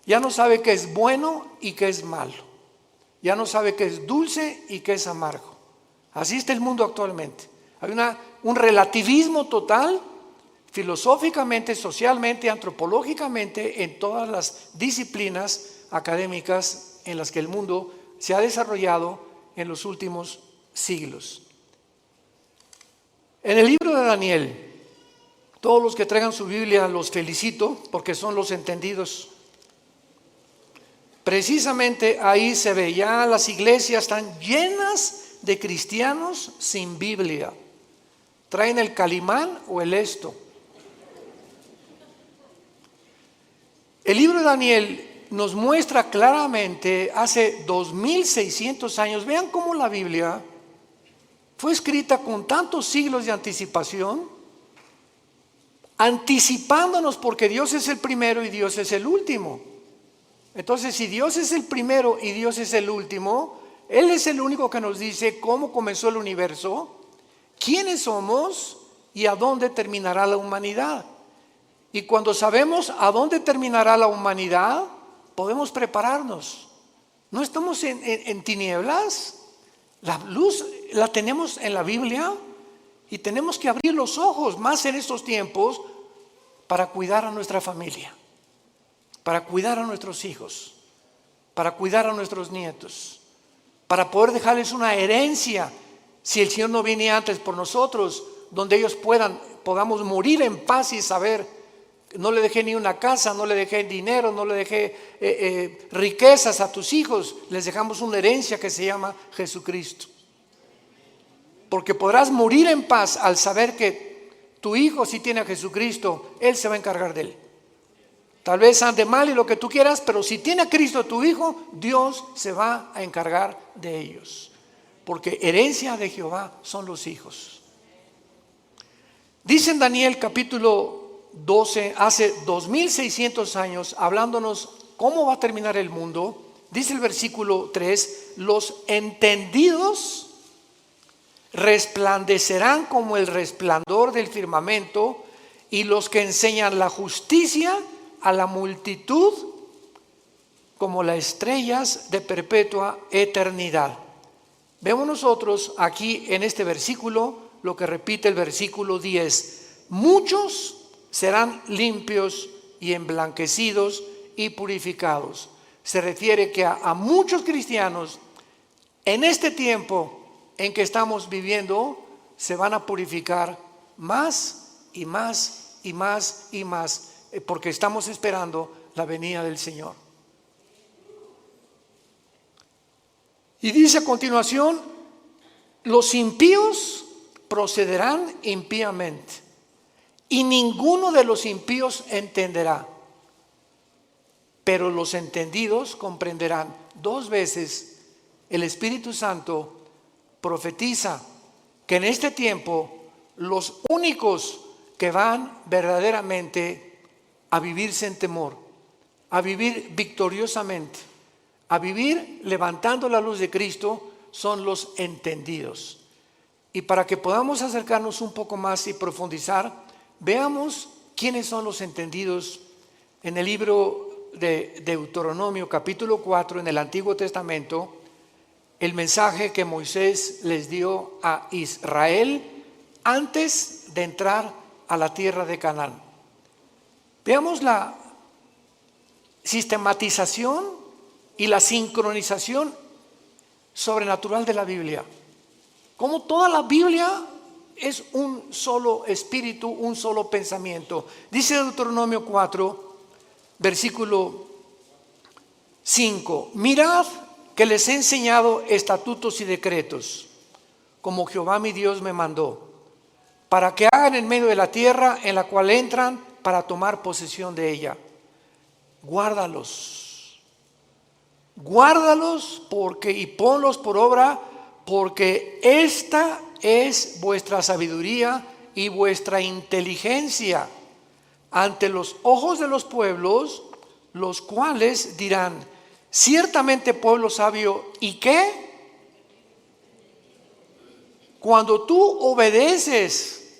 ya no sabe qué es bueno y qué es malo, ya no sabe qué es dulce y qué es amargo. Así está el mundo actualmente. Hay un relativismo total, filosóficamente, socialmente, antropológicamente, en todas las disciplinas académicas en las que el mundo se ha desarrollado en los últimos siglos. En el libro de Daniel, todos los que traigan su Biblia los felicito porque son los entendidos. Precisamente ahí se ve, ya las iglesias están llenas de cristianos sin Biblia. Traen el Calimán o el Esto. El libro de Daniel nos muestra claramente hace 2600 años. Vean cómo la Biblia fue escrita con tantos siglos de anticipación, anticipándonos, porque Dios es el primero y Dios es el último. Entonces, si Dios es el primero y Dios es el último, Él es el único que nos dice cómo comenzó el universo, quiénes somos y a dónde terminará la humanidad. Y cuando sabemos a dónde terminará la humanidad, podemos prepararnos. No estamos en tinieblas. La luz la tenemos en la Biblia y tenemos que abrir los ojos más en estos tiempos para cuidar a nuestra familia, para cuidar a nuestros hijos, para cuidar a nuestros nietos, para poder dejarles una herencia, si el Señor no viene antes por nosotros, donde ellos podamos morir en paz y saber: no le dejé ni una casa, no le dejé dinero, no le dejé riquezas a tus hijos, les dejamos una herencia que se llama Jesucristo. Porque podrás morir en paz al saber que tu hijo, si tiene a Jesucristo, Él se va a encargar de él. Tal vez ande mal y lo que tú quieras, pero si tiene a Cristo tu hijo, Dios se va a encargar de ellos. Porque herencia de Jehová son los hijos. Dice en Daniel capítulo 12, hace 2600 años, hablándonos cómo va a terminar el mundo, dice el versículo 3: los entendidos resplandecerán como el resplandor del firmamento, y los que enseñan la justicia a la multitud como las estrellas de perpetua eternidad. Vemos nosotros aquí en este versículo lo que repite el versículo 10: muchos serán limpios y emblanquecidos y purificados. Se refiere que a muchos cristianos en este tiempo en que estamos viviendo se van a purificar más y más y más y más, porque estamos esperando la venida del Señor. Y dice a continuación: Los impíos procederán impíamente, y ninguno de los impíos entenderá, pero los entendidos comprenderán. 2 veces el Espíritu Santo profetiza que en este tiempo los únicos que van verdaderamente a vivir sin temor, a vivir victoriosamente, a vivir levantando la luz de Cristo, son los entendidos. Y para que podamos acercarnos un poco más y profundizar, veamos quiénes son los entendidos en el libro de Deuteronomio capítulo 4 en el Antiguo Testamento, el mensaje que Moisés les dio a Israel antes de entrar a la tierra de Canaán. Veamos la sistematización y la sincronización sobrenatural de la Biblia. Como toda la Biblia es un solo espíritu, un solo pensamiento. Dice Deuteronomio 4, versículo 5: mirad que les he enseñado estatutos y decretos, como Jehová mi Dios me mandó, para que hagan en medio de la tierra en la cual entran para tomar posesión de ella. Guárdalos, guárdalos y ponlos por obra, porque esta es vuestra sabiduría y vuestra inteligencia ante los ojos de los pueblos, los cuales dirán: ciertamente pueblo sabio. ¿Y qué? Cuando tú obedeces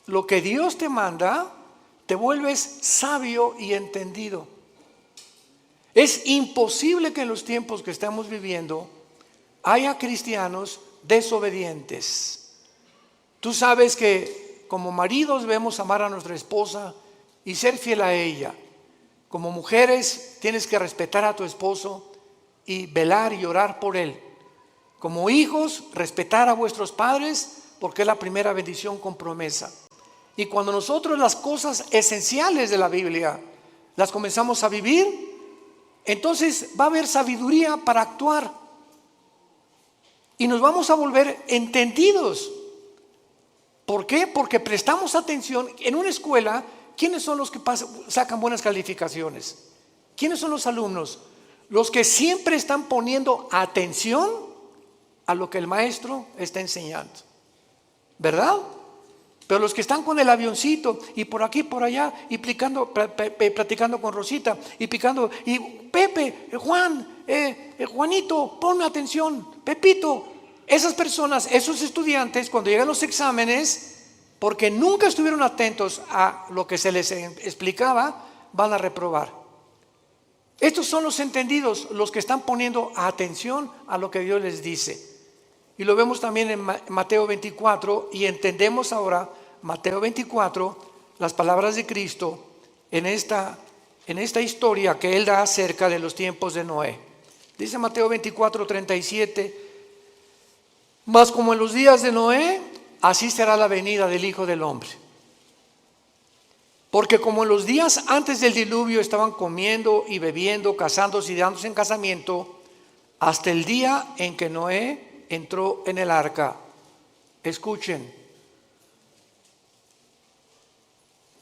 lo que Dios te manda, te vuelves sabio y entendido. Es imposible que en los tiempos que estamos viviendo haya cristianos desobedientes. Tú sabes que como maridos debemos amar a nuestra esposa y ser fiel a ella. Como mujeres tienes que respetar a tu esposo y velar y orar por él. Como hijos, respetar a vuestros padres, porque es la primera bendición con promesa. Y cuando nosotros las cosas esenciales de la Biblia las comenzamos a vivir, entonces va a haber sabiduría para actuar y nos vamos a volver entendidos. ¿Por qué? Porque prestamos atención. En una escuela, ¿quiénes son los que sacan buenas calificaciones? ¿Quiénes son los alumnos? Los que siempre están poniendo atención a lo que el maestro está enseñando, ¿verdad? Pero los que están con el avioncito y por aquí, por allá, y platicando con Rosita, y picando, y Pepe, Juan, Juanito, ponme atención, Pepito. Esas personas, esos estudiantes, cuando llegan los exámenes, porque nunca estuvieron atentos a lo que se les explicaba, van a reprobar. Estos son los entendidos, los que están poniendo atención a lo que Dios les dice. Y lo vemos también en Mateo 24, y entendemos ahora Mateo 24, las palabras de Cristo en esta historia que Él da acerca de los tiempos de Noé. Dice Mateo 24, 37: mas como en los días de Noé, así será la venida del Hijo del Hombre. Porque como en los días antes del diluvio estaban comiendo y bebiendo, casándose y dándose en casamiento, hasta el día en que Noé entró en el arca. Escuchen.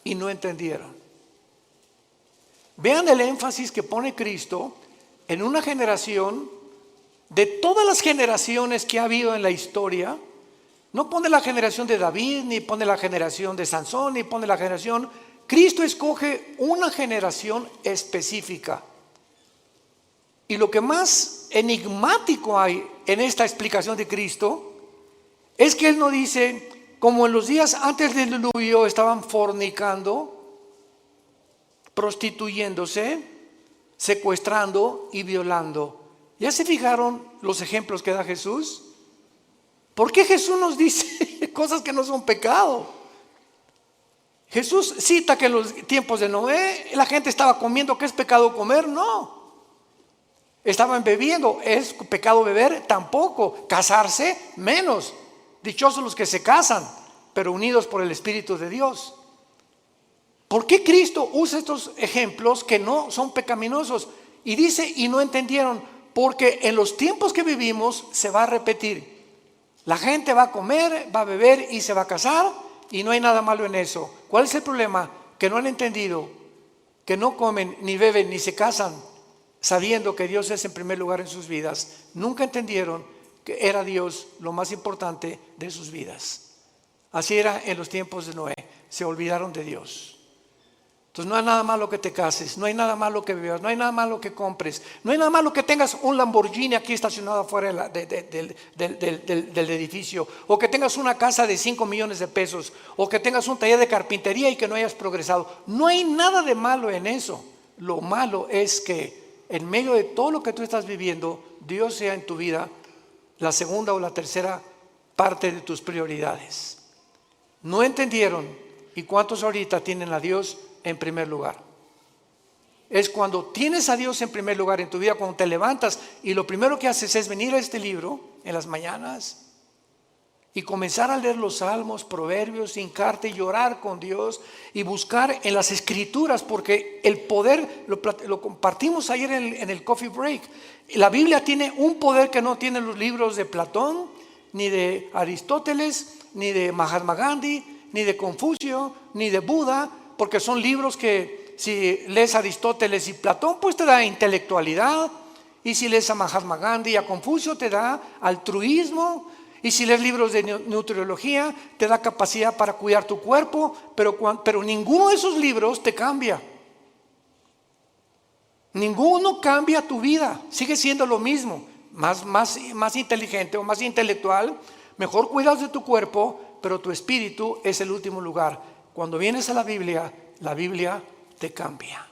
Y no entendieron. Vean el énfasis que pone Cristo en una generación. De todas las generaciones que ha habido en la historia, no pone la generación de David, ni pone la generación de Sansón, ni pone la generación. Cristo escoge una generación específica. Y lo que más enigmático hay en esta explicación de Cristo es que Él no dice, como en los días antes del diluvio estaban fornicando, prostituyéndose, secuestrando y violando. ¿Ya se fijaron los ejemplos que da Jesús? ¿Por qué Jesús nos dice cosas que no son pecado? Jesús cita que en los tiempos de Noé la gente estaba comiendo. ¿Qué es pecado comer? No. Estaban bebiendo. ¿Es pecado beber? Tampoco. Casarse? Menos. Dichosos los que se casan, pero unidos por el Espíritu de Dios. ¿Por qué Cristo usa estos ejemplos que no son pecaminosos? Y dice, y no entendieron. Porque en los tiempos que vivimos se va a repetir. La gente va a comer, va a beber y se va a casar y no hay nada malo en eso. ¿Cuál es el problema? Que no han entendido que no comen, ni beben, ni se casan sabiendo que Dios es en primer lugar en sus vidas. Nunca entendieron que era Dios lo más importante de sus vidas. Así era en los tiempos de Noé. Se olvidaron de Dios. Entonces no hay nada malo que te cases, no hay nada malo que bebas, no hay nada malo que compres, no hay nada malo que tengas un Lamborghini aquí estacionado afuera del edificio, o que tengas una casa de 5 millones de pesos, o que tengas un taller de carpintería y que no hayas progresado. No hay nada de malo en eso. Lo malo es que en medio de todo lo que tú estás viviendo, Dios sea en tu vida la segunda o la tercera parte de tus prioridades. No entendieron. ¿Y cuántos ahorita tienen a Dios en primer lugar? Es cuando tienes a Dios en primer lugar en tu vida, cuando te levantas y lo primero que haces es venir a este libro en las mañanas y comenzar a leer los salmos, proverbios, hincarte y llorar con Dios y buscar en las escrituras, porque el poder, lo compartimos ayer en el coffee break, la Biblia tiene un poder que no tienen los libros de Platón, ni de Aristóteles, ni de Mahatma Gandhi, ni de Confucio, ni de Buda, porque son libros que si lees a Aristóteles y Platón, pues te da intelectualidad, y si lees a Mahatma Gandhi y a Confucio te da altruismo, y si lees libros de nutriología te da capacidad para cuidar tu cuerpo, pero ninguno de esos libros te cambia. Ninguno cambia tu vida, sigue siendo lo mismo, más inteligente o más intelectual, mejor cuidas de tu cuerpo, pero tu espíritu es el último lugar. Cuando vienes a la Biblia te cambia.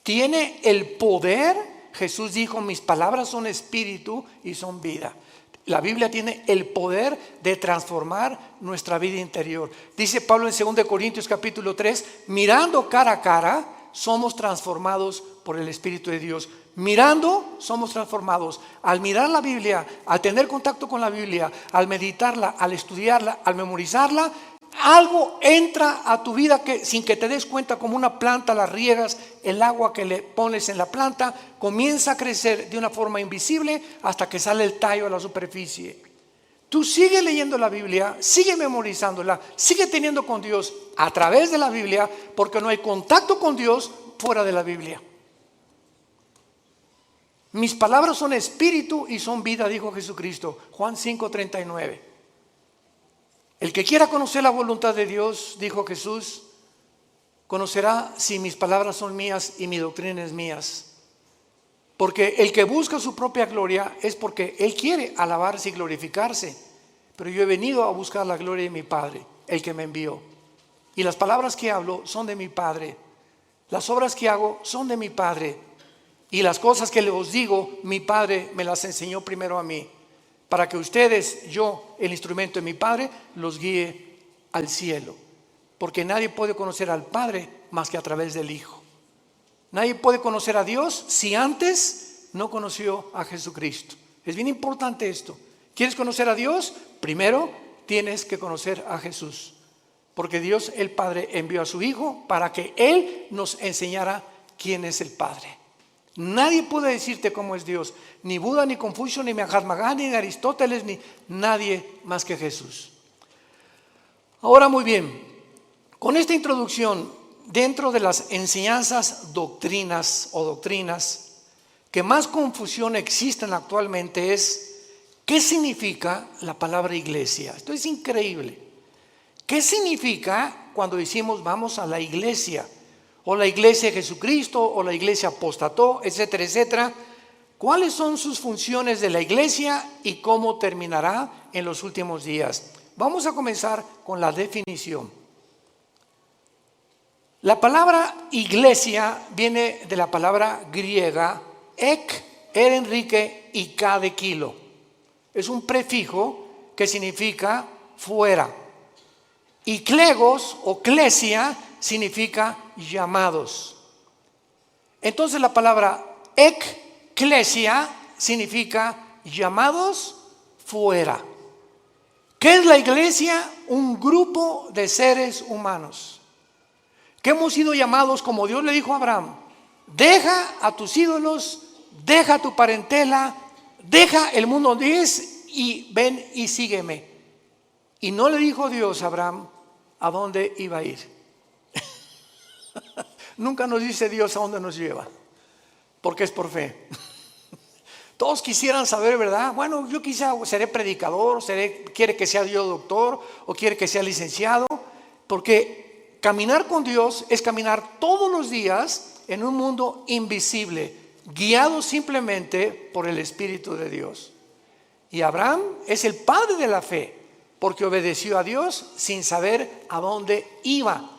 Tiene el poder. Jesús dijo: mis palabras son espíritu y son vida. La Biblia tiene el poder de transformar nuestra vida interior. Dice Pablo en 2 Corintios capítulo 3, mirando cara a cara, somos transformados por el Espíritu de Dios. Mirando, somos transformados. Al mirar la Biblia, al tener contacto con la Biblia, al meditarla, al estudiarla, al memorizarla, algo entra a tu vida que sin que te des cuenta, como una planta la riegas, el agua que le pones en la planta comienza a crecer de una forma invisible hasta que sale el tallo a la superficie. Tú sigue leyendo la Biblia, sigue memorizándola, sigue teniendo con Dios a través de la Biblia, porque no hay contacto con Dios fuera de la Biblia. Mis palabras son espíritu y son vida, dijo Jesucristo, Juan 5:39. El que quiera conocer la voluntad de Dios, dijo Jesús, conocerá si mis palabras son mías y mi doctrina es mías. Porque el que busca su propia gloria es porque él quiere alabarse y glorificarse. Pero yo he venido a buscar la gloria de mi Padre, el que me envió. Y las palabras que hablo son de mi Padre. Las obras que hago son de mi Padre. Y las cosas que os digo, mi Padre me las enseñó primero a mí, para que ustedes, yo, el instrumento de mi Padre, los guíe al cielo. Porque nadie puede conocer al Padre más que a través del Hijo. Nadie puede conocer a Dios si antes no conoció a Jesucristo. Es bien importante esto. ¿Quieres conocer a Dios? Primero tienes que conocer a Jesús. Porque Dios el Padre envió a su Hijo para que Él nos enseñara quién es el Padre. Nadie puede decirte cómo es Dios. Ni Buda, ni Confucio, ni Mahatma Gandhi, ni Aristóteles, ni nadie más que Jesús. Ahora muy bien, con esta introducción, dentro de las enseñanzas doctrinas que más confusión existen actualmente es ¿qué significa la palabra iglesia? Esto es increíble. ¿Qué significa cuando decimos vamos a la iglesia? O la iglesia de Jesucristo, o la iglesia apostató, etcétera, etcétera. ¿Cuáles son sus funciones de la iglesia y cómo terminará en los últimos días? Vamos a comenzar con la definición. La palabra iglesia viene de la palabra griega ek, Enrique y K de kilo. Es un prefijo que significa fuera. Y klegos o klesia significa llamados. Entonces la palabra ekklesia significa llamados fuera. ¿Qué es la iglesia? Un grupo de seres humanos que hemos sido llamados, como Dios le dijo a Abraham: deja a tus ídolos, deja tu parentela, deja el mundo donde es y ven y sígueme. Y no le dijo Dios a Abraham a dónde iba a ir. Nunca nos dice Dios a dónde nos lleva, porque es por fe. Todos quisieran saber, ¿verdad? Bueno, yo quizá seré predicador, quiere que sea Dios doctor o quiere que sea licenciado, porque caminar con Dios es caminar todos los días en un mundo invisible, guiado simplemente por el Espíritu de Dios. Y Abraham es el padre de la fe, porque obedeció a Dios sin saber a dónde iba,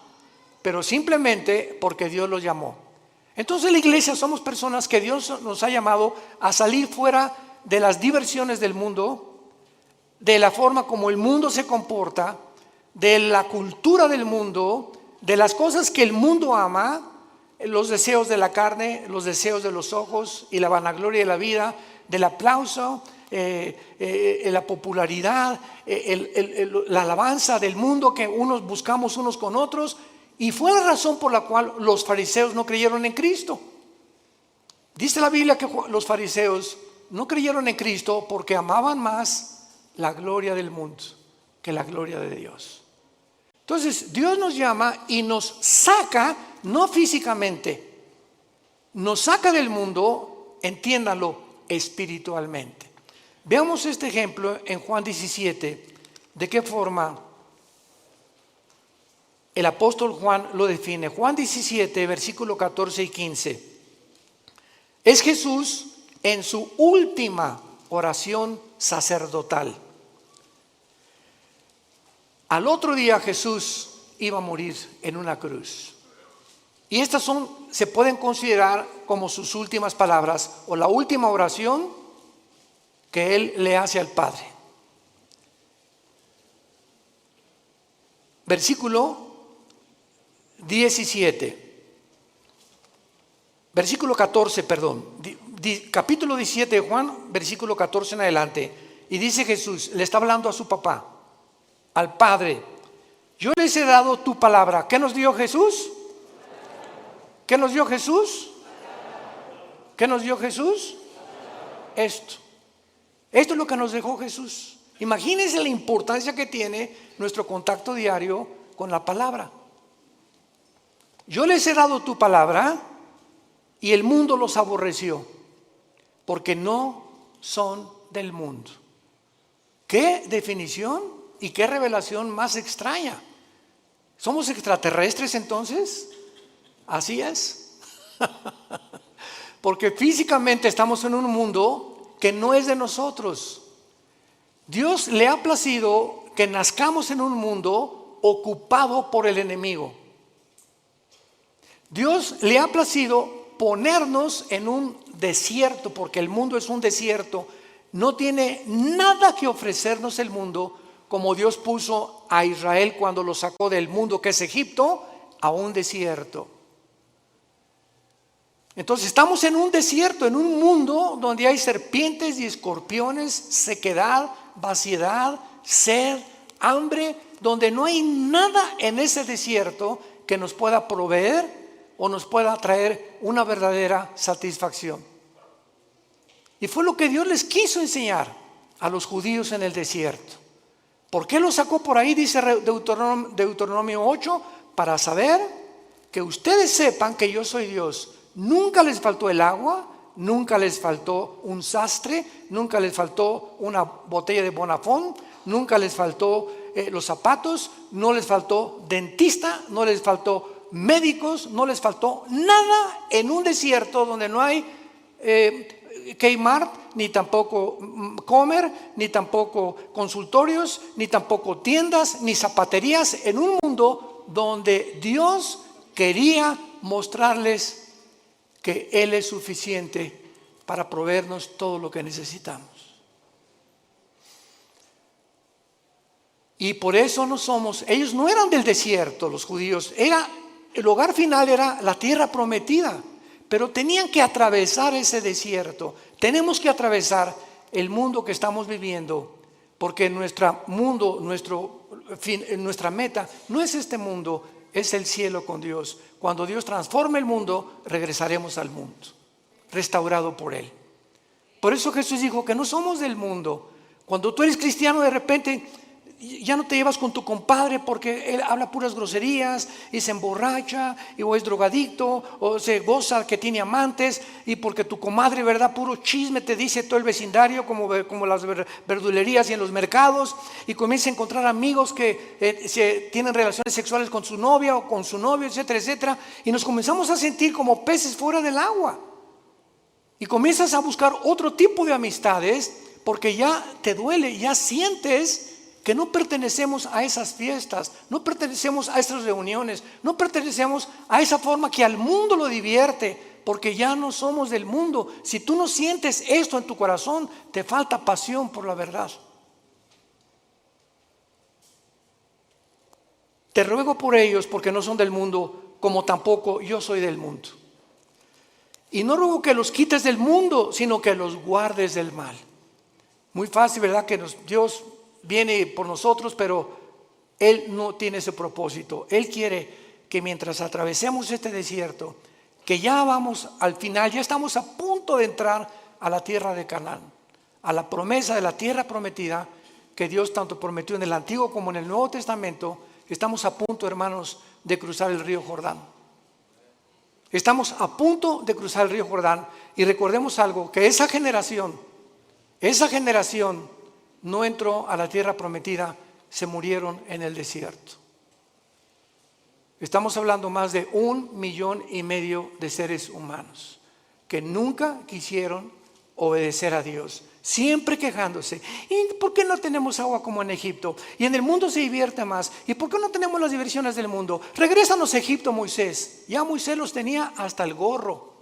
pero simplemente porque Dios lo llamó. Entonces la iglesia somos personas que Dios nos ha llamado a salir fuera de las diversiones del mundo, de la forma como el mundo se comporta, de la cultura del mundo, de las cosas que el mundo ama, los deseos de la carne, los deseos de los ojos y la vanagloria de la vida, del aplauso, la popularidad, la alabanza del mundo que unos buscamos unos con otros. Y fue la razón por la cual los fariseos no creyeron en Cristo. Dice la Biblia que los fariseos no creyeron en Cristo porque amaban más la gloria del mundo que la gloria de Dios. Entonces Dios nos llama y nos saca, no físicamente, nos saca del mundo, entiéndanlo, espiritualmente. Veamos este ejemplo en Juan 17, de qué forma el apóstol Juan lo define. Juan 17, versículo 14 y 15. Es Jesús en su última oración sacerdotal. Al otro día Jesús iba a morir en una cruz. Y estas se pueden considerar como sus últimas palabras o la última oración que él le hace al Padre. Versículo 14, capítulo 17 de Juan, versículo 14 en adelante. Y dice Jesús, le está hablando a su papá, al Padre: yo les he dado tu palabra. ¿Qué nos dio Jesús? ¿Qué nos dio Jesús? ¿Qué nos dio Jesús? Esto es lo que nos dejó Jesús. Imagínense la importancia que tiene nuestro contacto diario con la palabra. Yo les he dado tu palabra y el mundo los aborreció, porque no son del mundo. ¿Qué definición y qué revelación más extraña? ¿Somos extraterrestres entonces? Así es. Porque físicamente estamos en un mundo que no es de nosotros. Dios le ha placido que nazcamos en un mundo ocupado por el enemigo. Dios le ha placido ponernos en un desierto, porque el mundo es un desierto. No tiene nada que ofrecernos el mundo, como Dios puso a Israel cuando lo sacó del mundo que es Egipto a un desierto. Entonces estamos en un desierto, en un mundo donde hay serpientes y escorpiones, sequedad, vaciedad, sed, hambre, donde no hay nada en ese desierto que nos pueda proveer o nos pueda traer una verdadera satisfacción. Y fue lo que Dios les quiso enseñar a los judíos en el desierto. ¿Por qué los sacó por ahí? Dice Deuteronomio 8, para saber que ustedes sepan que yo soy Dios. Nunca les faltó el agua, nunca les faltó un sastre, nunca les faltó una botella de Bonafón, nunca les faltó los zapatos, no les faltó dentista, no les faltó médicos, no les faltó nada en un desierto donde no hay Kmart, ni tampoco Comer, ni tampoco consultorios, ni tampoco tiendas, ni zapaterías, en un mundo donde Dios quería mostrarles que Él es suficiente para proveernos todo lo que necesitamos. Y por eso ellos no eran del desierto, los judíos, el hogar final era la tierra prometida, pero tenían que atravesar ese desierto. Tenemos que atravesar el mundo que estamos viviendo, porque nuestra meta no es este mundo, es el cielo con Dios. Cuando Dios transforme el mundo, regresaremos al mundo, restaurado por Él. Por eso Jesús dijo que no somos del mundo, Cuando tú eres cristiano, de repente ya no te llevas con tu compadre porque él habla puras groserías y se emborracha o es drogadicto o se goza que tiene amantes, y porque tu comadre, verdad, puro chisme te dice todo el vecindario, como las verdulerías y en los mercados, y comienza a encontrar amigos que tienen relaciones sexuales con su novia o con su novio, etcétera, etcétera, y nos comenzamos a sentir como peces fuera del agua, y comienzas a buscar otro tipo de amistades porque ya te duele, ya sientes que no pertenecemos a esas fiestas, no pertenecemos a esas reuniones, no pertenecemos a esa forma que al mundo lo divierte, porque ya no somos del mundo. Si tú no sientes esto en tu corazón, te falta pasión por la verdad. Te ruego por ellos, porque no son del mundo, como tampoco yo soy del mundo. Y no ruego que los quites del mundo, sino que los guardes del mal. Muy fácil, ¿verdad? Que Dios viene por nosotros, pero Él no tiene ese propósito. Él quiere que mientras atravesemos este desierto, que ya vamos al final, ya estamos a punto de entrar a la tierra de Canaán, a la promesa de la tierra prometida que Dios tanto prometió en el Antiguo como en el Nuevo Testamento. Estamos a punto, hermanos, de cruzar el río Jordán. Estamos a punto de cruzar el río Jordán, y recordemos algo, que esa generación no entró a la tierra prometida, se murieron en el desierto. Estamos hablando más de 1,5 millones de seres humanos que nunca quisieron obedecer a Dios, siempre quejándose. ¿Y por qué no tenemos agua como en Egipto? Y en el mundo se divierte más. ¿Y por qué no tenemos las diversiones del mundo? Regrésanos a Egipto, Moisés. Ya Moisés los tenía hasta el gorro,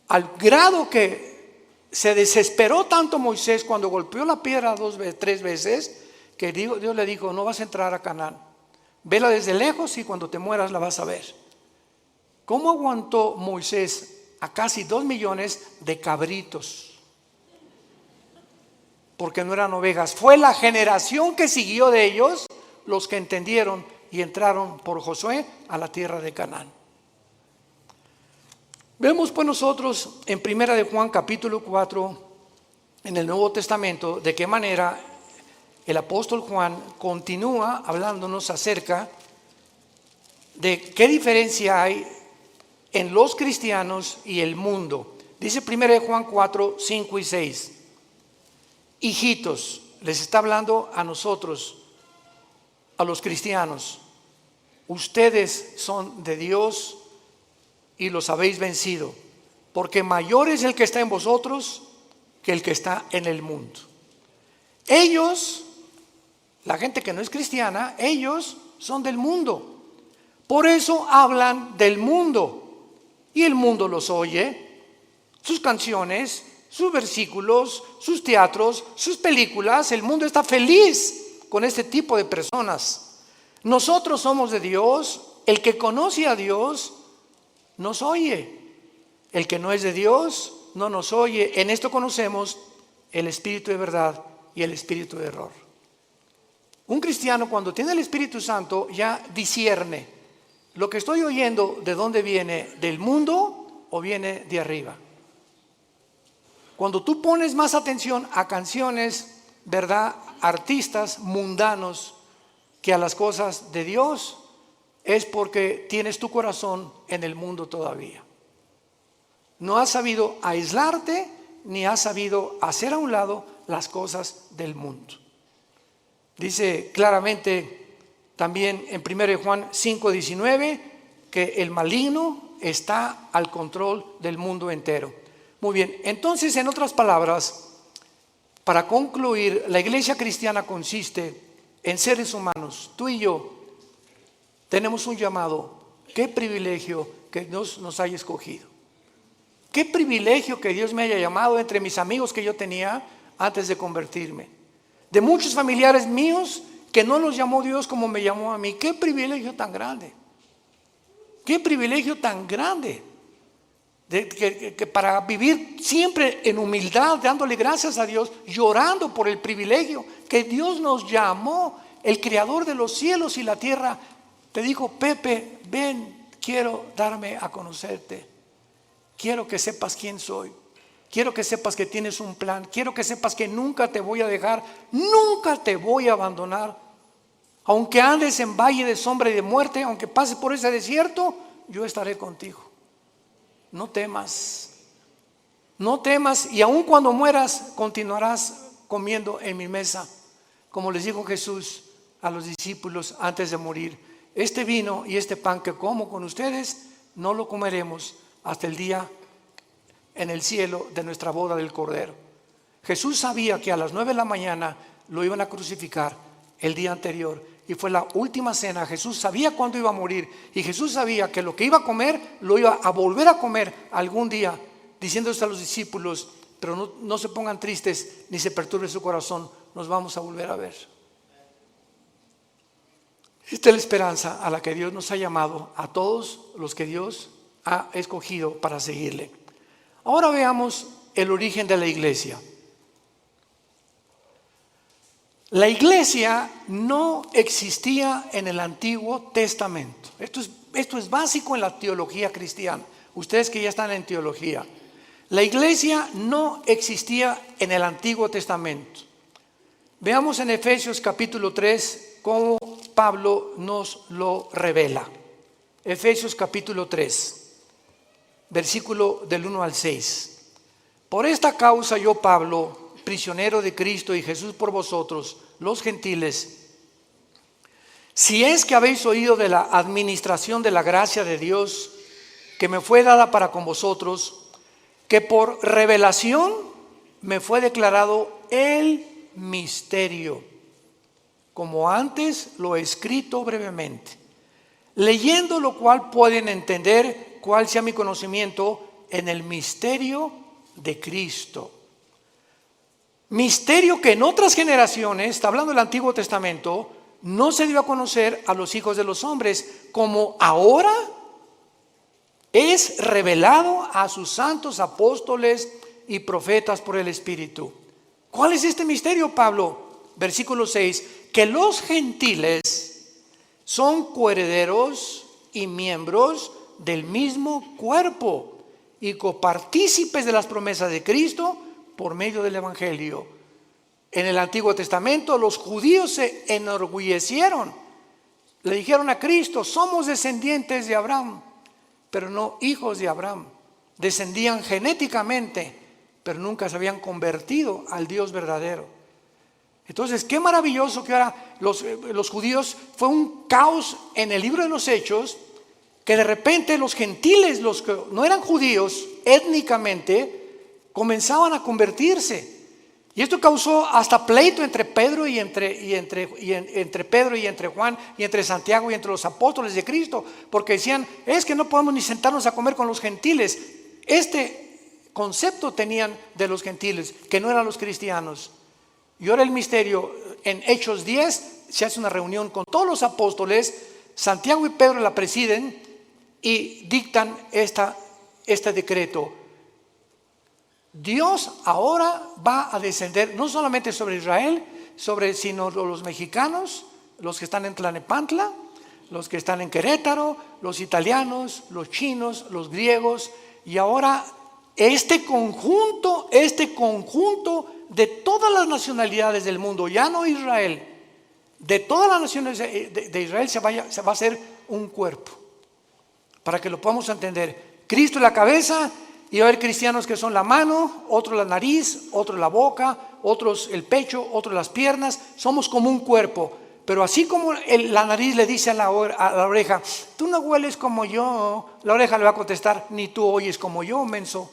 al grado que se desesperó tanto Moisés cuando golpeó la piedra 3 veces, que Dios le dijo: no vas a entrar a Canaán, vela desde lejos y cuando te mueras la vas a ver. ¿Cómo aguantó Moisés a casi 2 millones de cabritos? Porque no eran ovejas. Fue la generación que siguió de ellos los que entendieron y entraron por Josué a la tierra de Canaán. Vemos pues nosotros en Primera de Juan capítulo 4 en el Nuevo Testamento de qué manera el apóstol Juan continúa hablándonos acerca de qué diferencia hay en los cristianos y el mundo. Dice Primera de Juan 4, 5 y 6: hijitos, les está hablando a nosotros, a los cristianos, ustedes son de Dios y los habéis vencido, porque mayor es el que está en vosotros que el que está en el mundo. Ellos, la gente que no es cristiana, ellos son del mundo, por eso hablan del mundo, y el mundo los oye, sus canciones, sus versículos, sus teatros, sus películas. El mundo está feliz con este tipo de personas. Nosotros somos de Dios. El que conoce a Dios nos oye. El que no es de Dios no nos oye. En esto conocemos el espíritu de verdad y el espíritu de error. Un cristiano, cuando tiene el Espíritu Santo, ya discierne: lo que estoy oyendo, ¿de dónde viene? ¿Del mundo o viene de arriba? Cuando tú pones más atención a canciones, ¿verdad?, artistas mundanos, que a las cosas de Dios, es porque tienes tu corazón en el mundo todavía. No has sabido aislarte, ni has sabido hacer a un lado las cosas del mundo. Dice claramente también en 1 Juan 5:19 que el maligno está al control del mundo entero. Muy bien, entonces, en otras palabras, para concluir, la iglesia cristiana consiste en seres humanos. Tú y yo tenemos un llamado. Qué privilegio que Dios nos haya escogido. Qué privilegio que Dios me haya llamado entre mis amigos que yo tenía antes de convertirme. De muchos familiares míos que no los llamó Dios como me llamó a mí. Qué privilegio tan grande. Qué privilegio tan grande. Que para vivir siempre en humildad, dándole gracias a Dios, llorando por el privilegio que Dios nos llamó. El creador de los cielos y la tierra te dijo: Pepe, ven, quiero darme a conocerte, quiero que sepas quién soy, quiero que sepas que tienes un plan, quiero que sepas que nunca te voy a dejar, nunca te voy a abandonar. Aunque andes en valle de sombra y de muerte, aunque pases por ese desierto, yo estaré contigo. No temas, no temas, y aun cuando mueras, continuarás comiendo en mi mesa, como les dijo Jesús a los discípulos antes de morir. Este vino y este pan que como con ustedes, no lo comeremos hasta el día en el cielo de nuestra boda del Cordero. Jesús sabía que a las 9 de la mañana lo iban a crucificar el día anterior, y fue la última cena. Jesús sabía cuándo iba a morir, y Jesús sabía que lo que iba a comer lo iba a volver a comer algún día, diciéndose a los discípulos: pero no se pongan tristes ni se perturbe su corazón, nos vamos a volver a ver. Esta es la esperanza a la que Dios nos ha llamado a todos los que Dios ha escogido para seguirle. Ahora veamos el origen de la iglesia. La iglesia no existía en el Antiguo Testamento. Esto es básico en la teología cristiana. Ustedes que ya están en teología. La iglesia no existía en el Antiguo Testamento. Veamos en Efesios capítulo 3 cómo Pablo nos lo revela. Efesios capítulo 3, versículo del 1 al 6. Por esta causa yo, Pablo, prisionero de Cristo y Jesús por vosotros, los gentiles, si es que habéis oído de la administración de la gracia de Dios que me fue dada para con vosotros, que por revelación me fue declarado el misterio, como antes lo he escrito brevemente, leyendo lo cual pueden entender cuál sea mi conocimiento en el misterio de Cristo. Misterio que en otras generaciones, está hablando del Antiguo Testamento, no se dio a conocer a los hijos de los hombres, como ahora es revelado a sus santos apóstoles y profetas por el Espíritu. ¿Cuál es este misterio, Pablo? Versículo 6, que los gentiles son coherederos y miembros del mismo cuerpo y copartícipes de las promesas de Cristo por medio del Evangelio. En el Antiguo Testamento los judíos se enorgullecieron, le dijeron a Cristo: somos descendientes de Abraham, pero no hijos de Abraham. Descendían genéticamente, pero nunca se habían convertido al Dios verdadero. Entonces, qué maravilloso que ahora los judíos, fue un caos en el libro de los Hechos, que de repente los gentiles, los que no eran judíos étnicamente, comenzaban a convertirse. Y esto causó hasta pleito entre Pedro y entre Pedro y entre Juan y entre Santiago y entre los apóstoles de Cristo, porque decían: es que no podemos ni sentarnos a comer con los gentiles. Este concepto tenían de los gentiles, que no eran los cristianos. Y ahora el misterio, en Hechos 10 se hace una reunión con todos los apóstoles, Santiago y Pedro la presiden y dictan este decreto. Dios ahora va a descender no solamente sobre Israel, sino los mexicanos, los que están en Tlalnepantla, los que están en Querétaro, los italianos, los chinos, los griegos, y ahora este conjunto de todas las nacionalidades del mundo, ya no Israel, de todas las naciones de Israel se va a hacer un cuerpo, para que lo podamos entender. Cristo es la cabeza, y va a haber cristianos que son la mano, otros la nariz, otros la boca, otros el pecho, otros las piernas. Somos como un cuerpo. Pero así como la nariz le dice a la oreja: tú no hueles como yo, la oreja le va a contestar: ni tú oyes como yo, menso.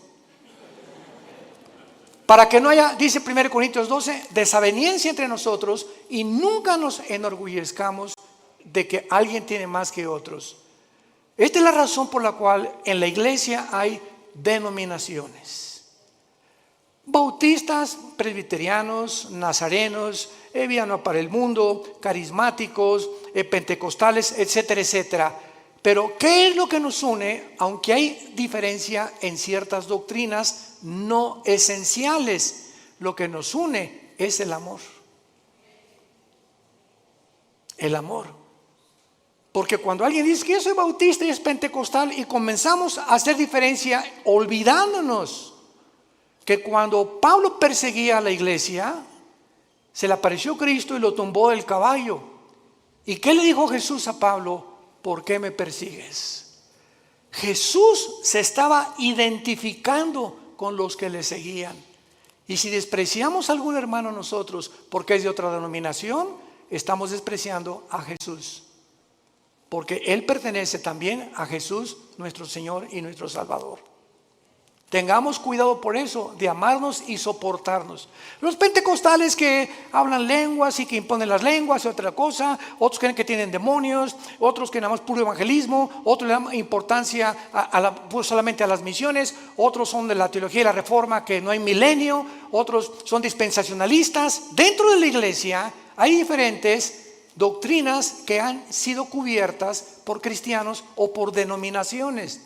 Para que no haya, dice 1 Corintios 12, desaveniencia entre nosotros, y nunca nos enorgullezcamos de que alguien tiene más que otros. Esta es la razón por la cual en la iglesia hay denominaciones: bautistas, presbiterianos, nazarenos, Viano para el Mundo, carismáticos, pentecostales, etcétera, etcétera. Pero ¿qué es lo que nos une? Aunque hay diferencia en ciertas doctrinas no esenciales, lo que nos une es el amor. El amor. Porque cuando alguien dice que yo soy bautista y es pentecostal, y comenzamos a hacer diferencia olvidándonos que cuando Pablo perseguía a la iglesia, se le apareció Cristo y lo tumbó del caballo. ¿Y qué le dijo Jesús a Pablo? ¿Por qué me persigues? Jesús se estaba identificando con los que le seguían. Y si despreciamos a algún hermano nosotros porque es de otra denominación, estamos despreciando a Jesús, porque Él pertenece también a Jesús, nuestro Señor y nuestro Salvador. Tengamos cuidado por eso, de amarnos y soportarnos. Los pentecostales que hablan lenguas y que imponen las lenguas y otra cosa, otros creen que tienen demonios, otros que nada más puro evangelismo, otros le dan importancia pues solamente a las misiones, otros son de la teología y la reforma, que no hay milenio, otros son dispensacionalistas. Dentro de la iglesia hay diferentes doctrinas que han sido cubiertas por cristianos o por denominaciones.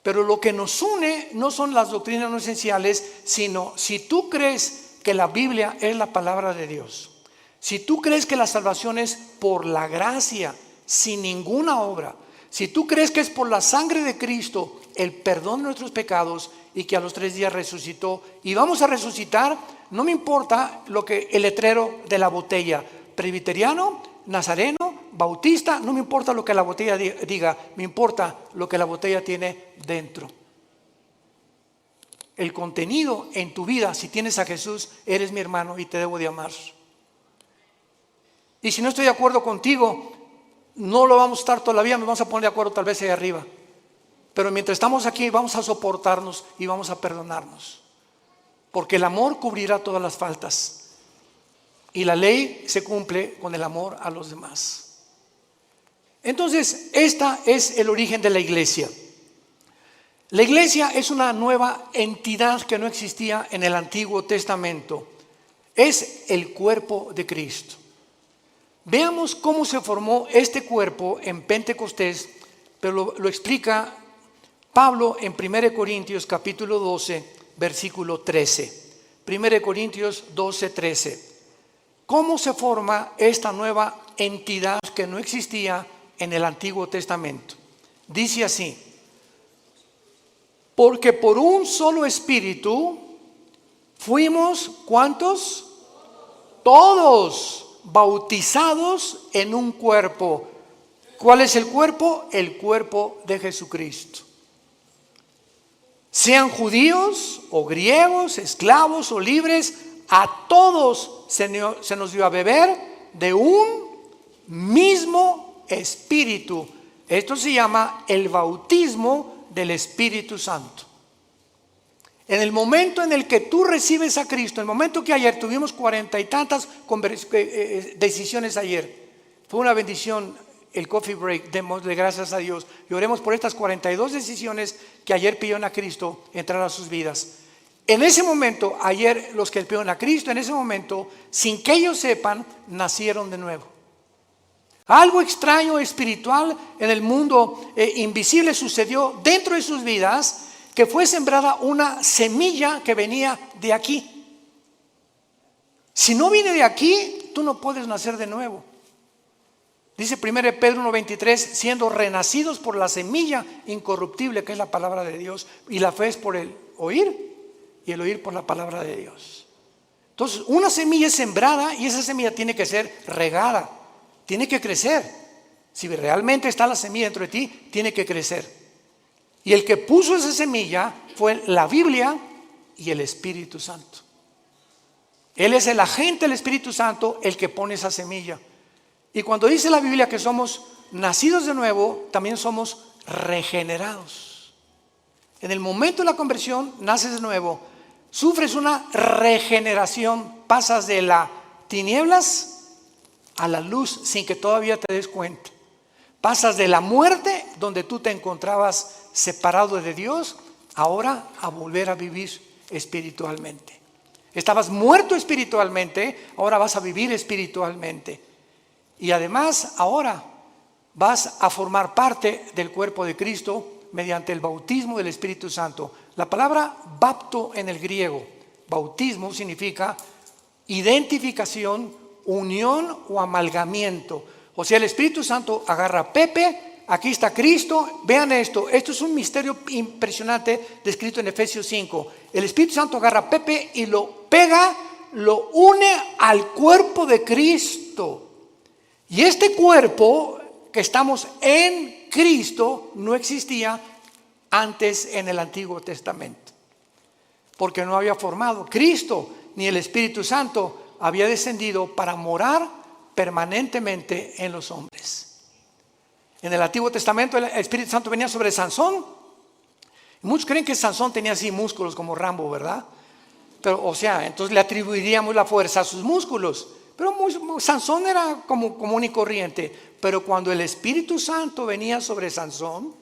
Pero lo que nos une no son las doctrinas no esenciales, sino si tú crees que la Biblia es la palabra de Dios, si tú crees que la salvación es por la gracia, sin ninguna obra, si tú crees que es por la sangre de Cristo el perdón de nuestros pecados y que a los 3 días resucitó y vamos a resucitar, no me importa lo que el letrero de la botella, presbiteriano, nazareno, bautista, no me importa lo que la botella diga, me importa lo que la botella tiene dentro. El contenido en tu vida, si tienes a Jesús, eres mi hermano y te debo de amar. Y si no estoy de acuerdo contigo, no lo vamos a estar toda la vida, nos vamos a poner de acuerdo tal vez ahí arriba. Pero mientras estamos aquí vamos a soportarnos y vamos a perdonarnos. Porque el amor cubrirá todas las faltas. Y la ley se cumple con el amor a los demás. Entonces, esta es el origen de la iglesia. La iglesia es una nueva entidad que no existía en el Antiguo Testamento. Es el cuerpo de Cristo. Veamos cómo se formó este cuerpo en Pentecostés, pero lo explica Pablo en 1 Corintios capítulo 12, versículo 13. 1 Corintios 12, 13. ¿Cómo se forma esta nueva entidad que no existía en el Antiguo Testamento? Dice así: porque por un solo espíritu fuimos, ¿cuántos? Todos bautizados en un cuerpo. ¿Cuál es el cuerpo? El cuerpo de Jesucristo. Sean judíos o griegos, esclavos o libres, a todos se nos dio a beber de un mismo espíritu. Esto se llama el bautismo del Espíritu Santo. En el momento en el que tú recibes a Cristo, el momento que ayer tuvimos 40 y tantas decisiones ayer, fue una bendición el coffee break, démosle gracias a Dios y oremos por estas 42 decisiones que ayer pidieron a Cristo entrar a sus vidas. En ese momento, ayer los que pidieron a Cristo, en ese momento, sin que ellos sepan, nacieron de nuevo. Algo extraño espiritual en el mundo invisible sucedió dentro de sus vidas, que fue sembrada una semilla que venía de aquí. Si no viene de aquí, tú no puedes nacer de nuevo. Dice 1 Pedro 1:23, siendo renacidos por la semilla incorruptible que es la palabra de Dios, y la fe es por el oír y el oír por la palabra de Dios. Entonces, una semilla es sembrada y esa semilla tiene que ser regada, tiene que crecer. Si realmente está la semilla dentro de ti, tiene que crecer. Y el que puso esa semilla fue la Biblia y el Espíritu Santo. Él es el agente del Espíritu Santo, el que pone esa semilla. Y cuando dice la Biblia que somos nacidos de nuevo, también somos regenerados. En el momento de la conversión, naces de nuevo, sufres una regeneración, pasas de las tinieblas a la luz sin que todavía te des cuenta. Pasas de la muerte, donde tú te encontrabas separado de Dios, ahora a volver a vivir espiritualmente. Estabas muerto espiritualmente, ahora vas a vivir espiritualmente. Y además ahora vas a formar parte del cuerpo de Cristo mediante el bautismo del Espíritu Santo. La palabra bapto en el griego, bautismo, significa identificación, unión o amalgamiento. O sea, el Espíritu Santo agarra a Pepe, aquí está Cristo. Vean esto es un misterio impresionante descrito en Efesios 5. El Espíritu Santo agarra a Pepe y lo pega, lo une al cuerpo de Cristo. Y este cuerpo que estamos en Cristo no existía antes en el Antiguo Testamento, porque no había formado. Cristo ni el Espíritu Santo había descendido para morar permanentemente en los hombres. En el Antiguo Testamento el Espíritu Santo venía sobre Sansón. Muchos creen que Sansón tenía así músculos como Rambo, ¿verdad? Pero, o sea, entonces le atribuiríamos la fuerza a sus músculos. Pero Sansón era como común y corriente. Pero cuando el Espíritu Santo venía sobre Sansón,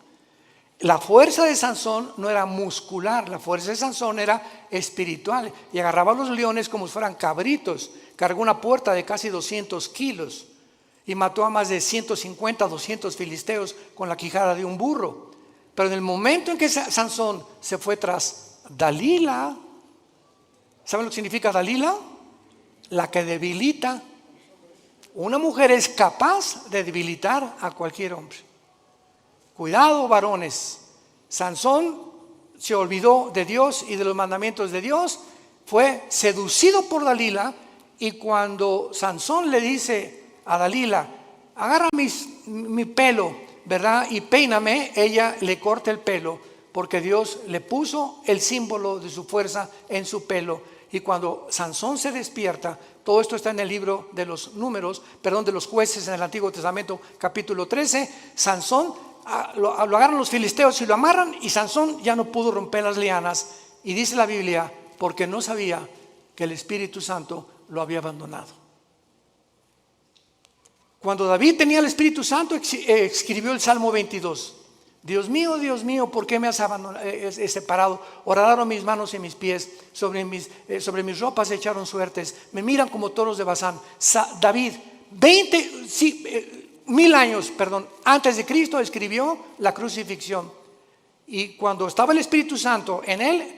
la fuerza de Sansón no era muscular, la fuerza de Sansón era espiritual. Y agarraba a los leones como si fueran cabritos. Cargó una puerta de casi 200 kilos y mató a más de 150, 200 filisteos con la quijada de un burro. Pero en el momento en que Sansón se fue tras Dalila, ¿saben lo que significa Dalila? La que debilita. Una mujer es capaz de debilitar a cualquier hombre. Cuidado, varones. Sansón se olvidó de Dios y de los mandamientos de Dios, fue seducido por Dalila, y cuando Sansón le dice a Dalila, agarra mi pelo, ¿verdad? Y peíname, ella le corta el pelo, porque Dios le puso el símbolo de su fuerza en su pelo. Y cuando Sansón se despierta, todo esto está en el libro de los números, de los jueces en el Antiguo Testamento, capítulo 13. Sansón, lo agarran los filisteos y lo amarran, y Sansón ya no pudo romper las lianas. Y dice la Biblia, porque no sabía que el Espíritu Santo lo había abandonado. Cuando David tenía el Espíritu Santo, escribió el Salmo 22. Dios mío, ¿por qué me has separado? Horadaron mis manos y mis pies, sobre mis ropas echaron suertes, me miran como toros de Basán. David, 1000 años antes de Cristo, escribió la crucifixión. Y cuando estaba el Espíritu Santo en él,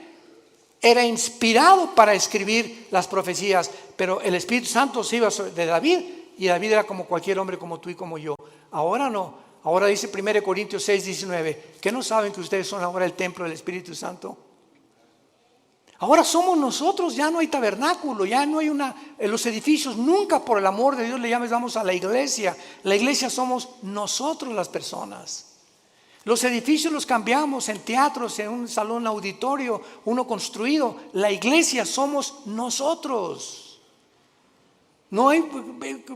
era inspirado para escribir las profecías. Pero el Espíritu Santo se iba de David, y David era como cualquier hombre, como tú y como yo. Ahora no. Ahora dice 1 Corintios 6:19, ¿que no saben que ustedes son ahora el templo del Espíritu Santo? Ahora somos nosotros, ya no hay tabernáculo, ya no hay en los edificios, nunca, por el amor de Dios, le llamamos a la iglesia. La iglesia somos nosotros las personas. Los edificios los cambiamos en teatros, en un salón auditorio, uno construido. La iglesia somos nosotros. No hay,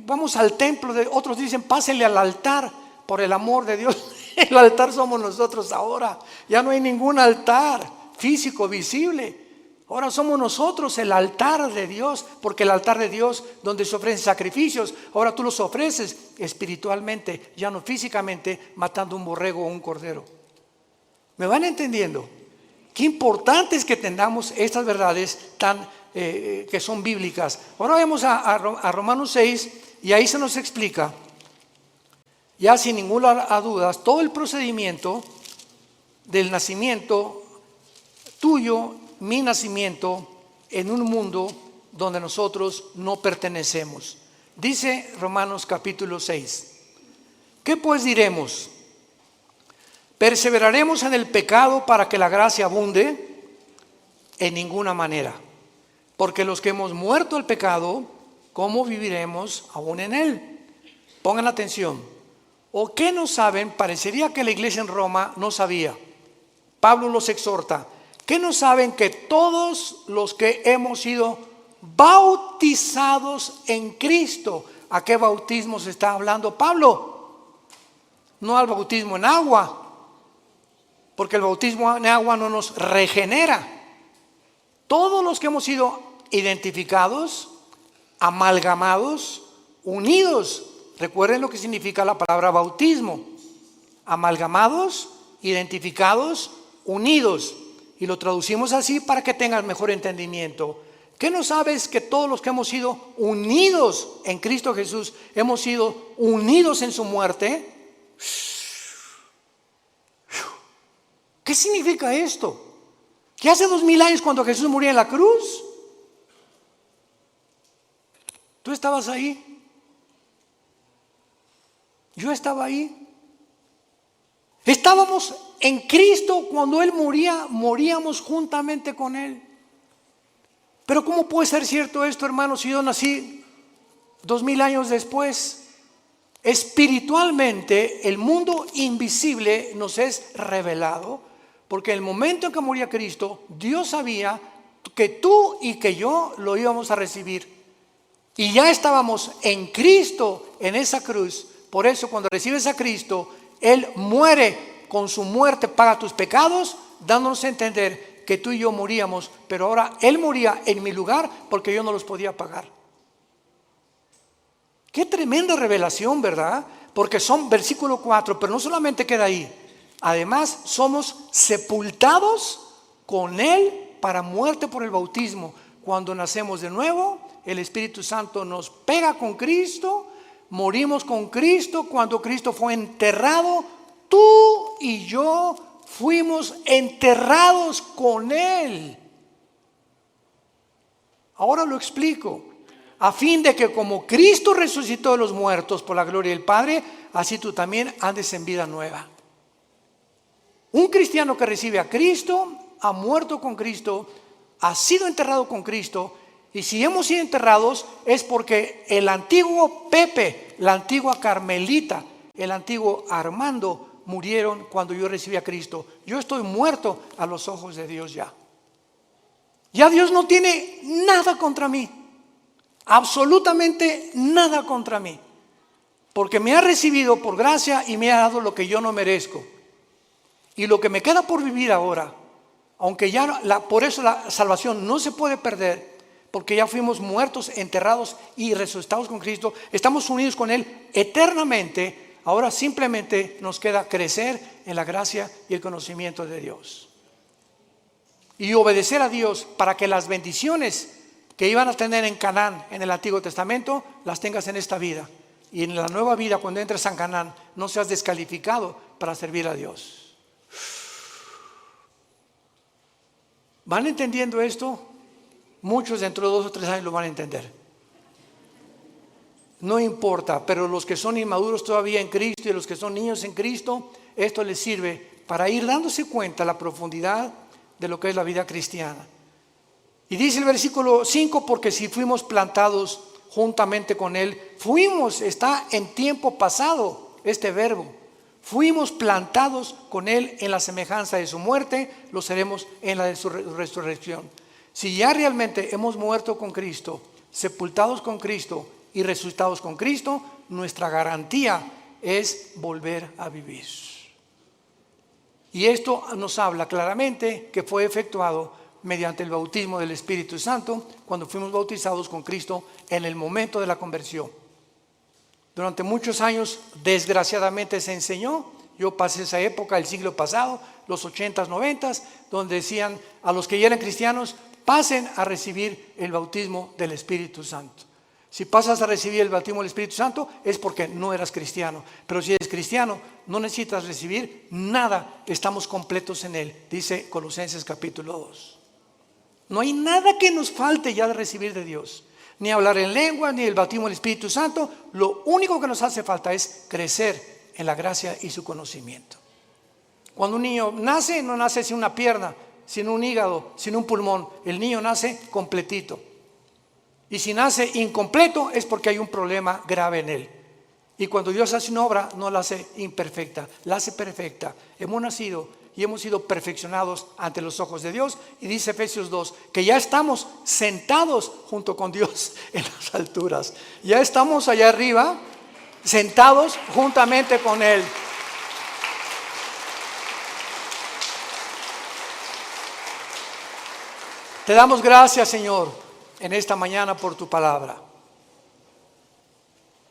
vamos al templo, otros dicen pásenle al altar. Por el amor de Dios, el altar somos nosotros ahora. Ya no hay ningún altar físico visible. Ahora somos nosotros el altar de Dios, porque el altar de Dios, donde se ofrecen sacrificios, ahora tú los ofreces espiritualmente, ya no físicamente, matando un borrego o un cordero. ¿Me van entendiendo? Qué importante es que tengamos estas verdades que son bíblicas. Ahora vamos a Romanos 6, y ahí se nos explica, ya sin ninguna dudas, todo el procedimiento del nacimiento tuyo, mi nacimiento, en un mundo donde nosotros no pertenecemos. Dice Romanos capítulo 6, ¿qué pues diremos? ¿Perseveraremos en el pecado para que la gracia abunde? En ninguna manera, porque los que hemos muerto al pecado, ¿cómo viviremos aún en él? Pongan atención. ¿O qué no saben? Parecería que la iglesia en Roma no sabía. Pablo los exhorta. ¿Qué no saben? Que todos los que hemos sido bautizados en Cristo. ¿A qué bautismo se está hablando Pablo? No al bautismo en agua, porque el bautismo en agua no nos regenera. Todos los que hemos sido identificados, amalgamados, unidos. Recuerden lo que significa la palabra bautismo: amalgamados, identificados, unidos. Y lo traducimos así para que tengan mejor entendimiento. ¿Qué no sabes? Que todos los que hemos sido unidos en Cristo Jesús, hemos sido unidos en su muerte. ¿Qué significa esto? Que hace 2000 años, cuando Jesús murió en la cruz, tú estabas ahí. Yo estaba ahí. Estábamos en Cristo cuando Él moría, moríamos juntamente con Él. Pero ¿cómo puede ser cierto esto, hermanos, si yo nací 2000 años después? Espiritualmente, el mundo invisible nos es revelado, porque en el momento en que moría Cristo, Dios sabía que tú y que yo lo íbamos a recibir. Y ya estábamos en Cristo, en esa cruz. Por eso cuando recibes a Cristo, Él muere, con su muerte paga tus pecados, dándonos a entender que tú y yo moríamos, pero ahora Él moría en mi lugar porque yo no los podía pagar. Qué tremenda revelación, ¿verdad? Porque son versículo 4, pero no solamente queda ahí. Además, somos sepultados con Él para muerte por el bautismo. Cuando nacemos de nuevo, el Espíritu Santo nos pega con Cristo, morimos con Cristo. Cuando Cristo fue enterrado, tú y yo fuimos enterrados con Él. Ahora lo explico. A fin de que como Cristo resucitó de los muertos por la gloria del Padre, así tú también andes en vida nueva. Un cristiano que recibe a Cristo, ha muerto con Cristo, ha sido enterrado con Cristo. Y si hemos sido enterrados es porque el antiguo Pepe, la antigua Carmelita, el antiguo Armando murieron cuando yo recibí a Cristo. Yo estoy muerto a los ojos de Dios ya. Ya Dios no tiene nada contra mí. Absolutamente nada contra mí, porque me ha recibido por gracia y me ha dado lo que yo no merezco. Y lo que me queda por vivir ahora, aunque ya por eso la salvación no se puede perder, porque ya fuimos muertos, enterrados y resucitados con Cristo, estamos unidos con Él eternamente. Ahora simplemente nos queda crecer en la gracia y el conocimiento de Dios y obedecer a Dios para que las bendiciones que iban a tener en Canaán en el Antiguo Testamento, las tengas en esta vida. Y en la nueva vida, cuando entres a Canaán, no seas descalificado para servir a Dios. ¿Van entendiendo esto? Muchos dentro de 2 o 3 años lo van a entender. No importa, pero los que son inmaduros todavía en Cristo y los que son niños en Cristo, esto les sirve para ir dándose cuenta la profundidad de lo que es la vida cristiana. Y dice el versículo 5, porque si fuimos plantados juntamente con Él, fuimos, está en tiempo pasado este verbo, fuimos plantados con Él en la semejanza de su muerte, lo seremos en la de su resurrección. Si ya realmente hemos muerto con Cristo, sepultados con Cristo y resucitados con Cristo, nuestra garantía es volver a vivir. Y esto nos habla claramente que fue efectuado mediante el bautismo del Espíritu Santo, cuando fuimos bautizados con Cristo en el momento de la conversión. Durante muchos años, desgraciadamente, se enseñó, yo pasé esa época, el siglo pasado, los 80s, 90s, donde decían a los que ya eran cristianos, pasen a recibir el bautismo del Espíritu Santo. Si pasas a recibir el bautismo del Espíritu Santo es porque no eras cristiano, pero si eres cristiano no necesitas recibir nada, estamos completos en Él, dice Colosenses capítulo 2. No hay nada que nos falte ya de recibir de Dios, ni hablar en lengua, ni el bautismo del Espíritu Santo. Lo único que nos hace falta es crecer en la gracia y su conocimiento. Cuando un niño nace, no nace sin una pierna, sin un hígado, sin un pulmón. El niño nace completito. Y si nace incompleto es porque hay un problema grave en él. Y cuando Dios hace una obra, no la hace imperfecta, la hace perfecta. Hemos nacido y hemos sido perfeccionados ante los ojos de Dios. Y dice Efesios 2, que ya estamos sentados junto con Dios en las alturas. Ya estamos allá arriba, sentados juntamente con Él. Te damos gracias, Señor, en esta mañana por tu palabra.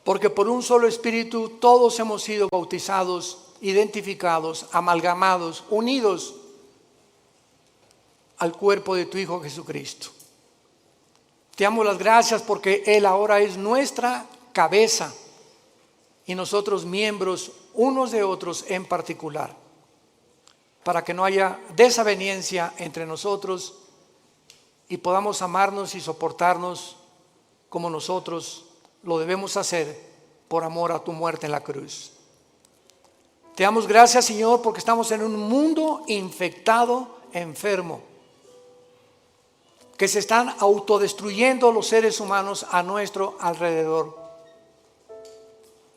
Porque por un solo Espíritu todos hemos sido bautizados, identificados, amalgamados, unidos al cuerpo de tu Hijo Jesucristo. Te damos las gracias porque Él ahora es nuestra cabeza y nosotros miembros unos de otros en particular, para que no haya desaveniencia entre nosotros y podamos amarnos y soportarnos como nosotros lo debemos hacer por amor a tu muerte en la cruz. Te damos gracias, Señor, porque estamos en un mundo infectado, enfermo, que se están autodestruyendo los seres humanos a nuestro alrededor.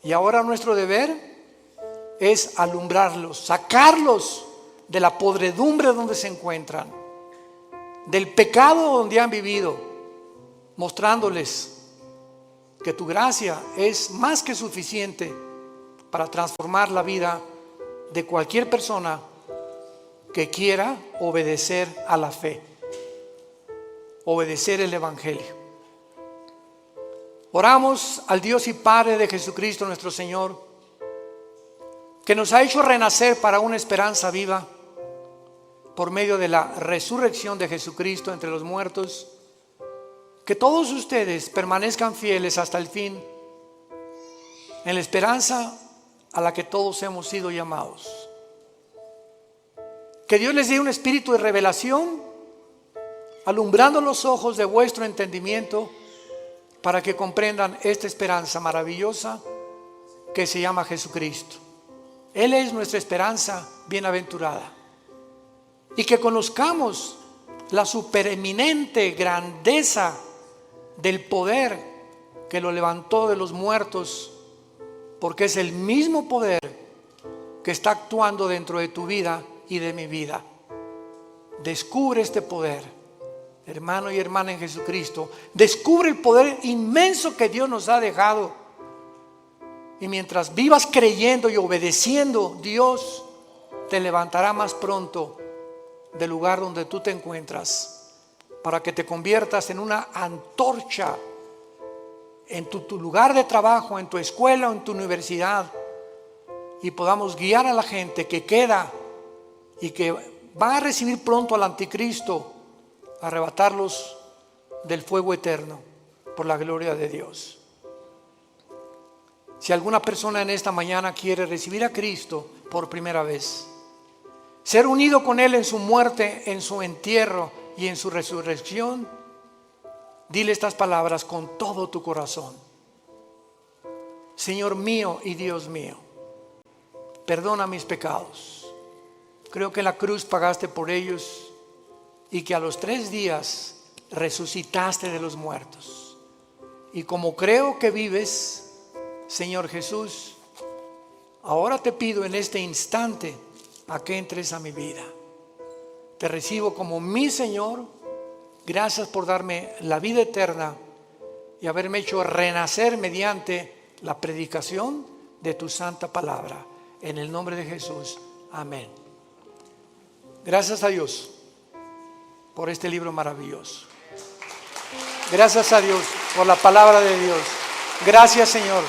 Y ahora nuestro deber es alumbrarlos, sacarlos de la podredumbre donde se encuentran, del pecado donde han vivido, mostrándoles que tu gracia es más que suficiente para transformar la vida de cualquier persona que quiera obedecer a la fe, obedecer el Evangelio. Oramos al Dios y Padre de Jesucristo nuestro Señor, que nos ha hecho renacer para una esperanza viva por medio de la resurrección de Jesucristo entre los muertos. Que todos ustedes permanezcan fieles hasta el fin en la esperanza a la que todos hemos sido llamados. Que Dios les dé un espíritu de revelación, alumbrando los ojos de vuestro entendimiento, para que comprendan esta esperanza maravillosa que se llama Jesucristo. Él es nuestra esperanza bienaventurada. Y que conozcamos la supereminente grandeza del poder que lo levantó de los muertos, porque es el mismo poder que está actuando dentro de tu vida y de mi vida. Descubre este poder, hermano y hermana en Jesucristo. Descubre el poder inmenso que Dios nos ha dejado. Y mientras vivas creyendo y obedeciendo, Dios te levantará más pronto del lugar donde tú te encuentras, para que te conviertas en una antorcha en tu lugar de trabajo, en tu escuela o en tu universidad, y podamos guiar a la gente que queda y que va a recibir pronto al anticristo, arrebatarlos del fuego eterno por la gloria de Dios. Si alguna persona en esta mañana quiere recibir a Cristo por primera vez, ser unido con Él en su muerte, en su entierro y en su resurrección, dile estas palabras con todo tu corazón. Señor mío y Dios mío, perdona mis pecados. Creo que en la cruz pagaste por ellos y que a los 3 días resucitaste de los muertos. Y como creo que vives, Señor Jesús, ahora te pido en este instante a que entres a mi vida. Te recibo como mi Señor. Gracias por darme la vida eterna y haberme hecho renacer mediante la predicación de tu santa palabra. En el nombre de Jesús, amén. Gracias a Dios por este libro maravilloso. Gracias a Dios por la palabra de Dios. Gracias, Señor.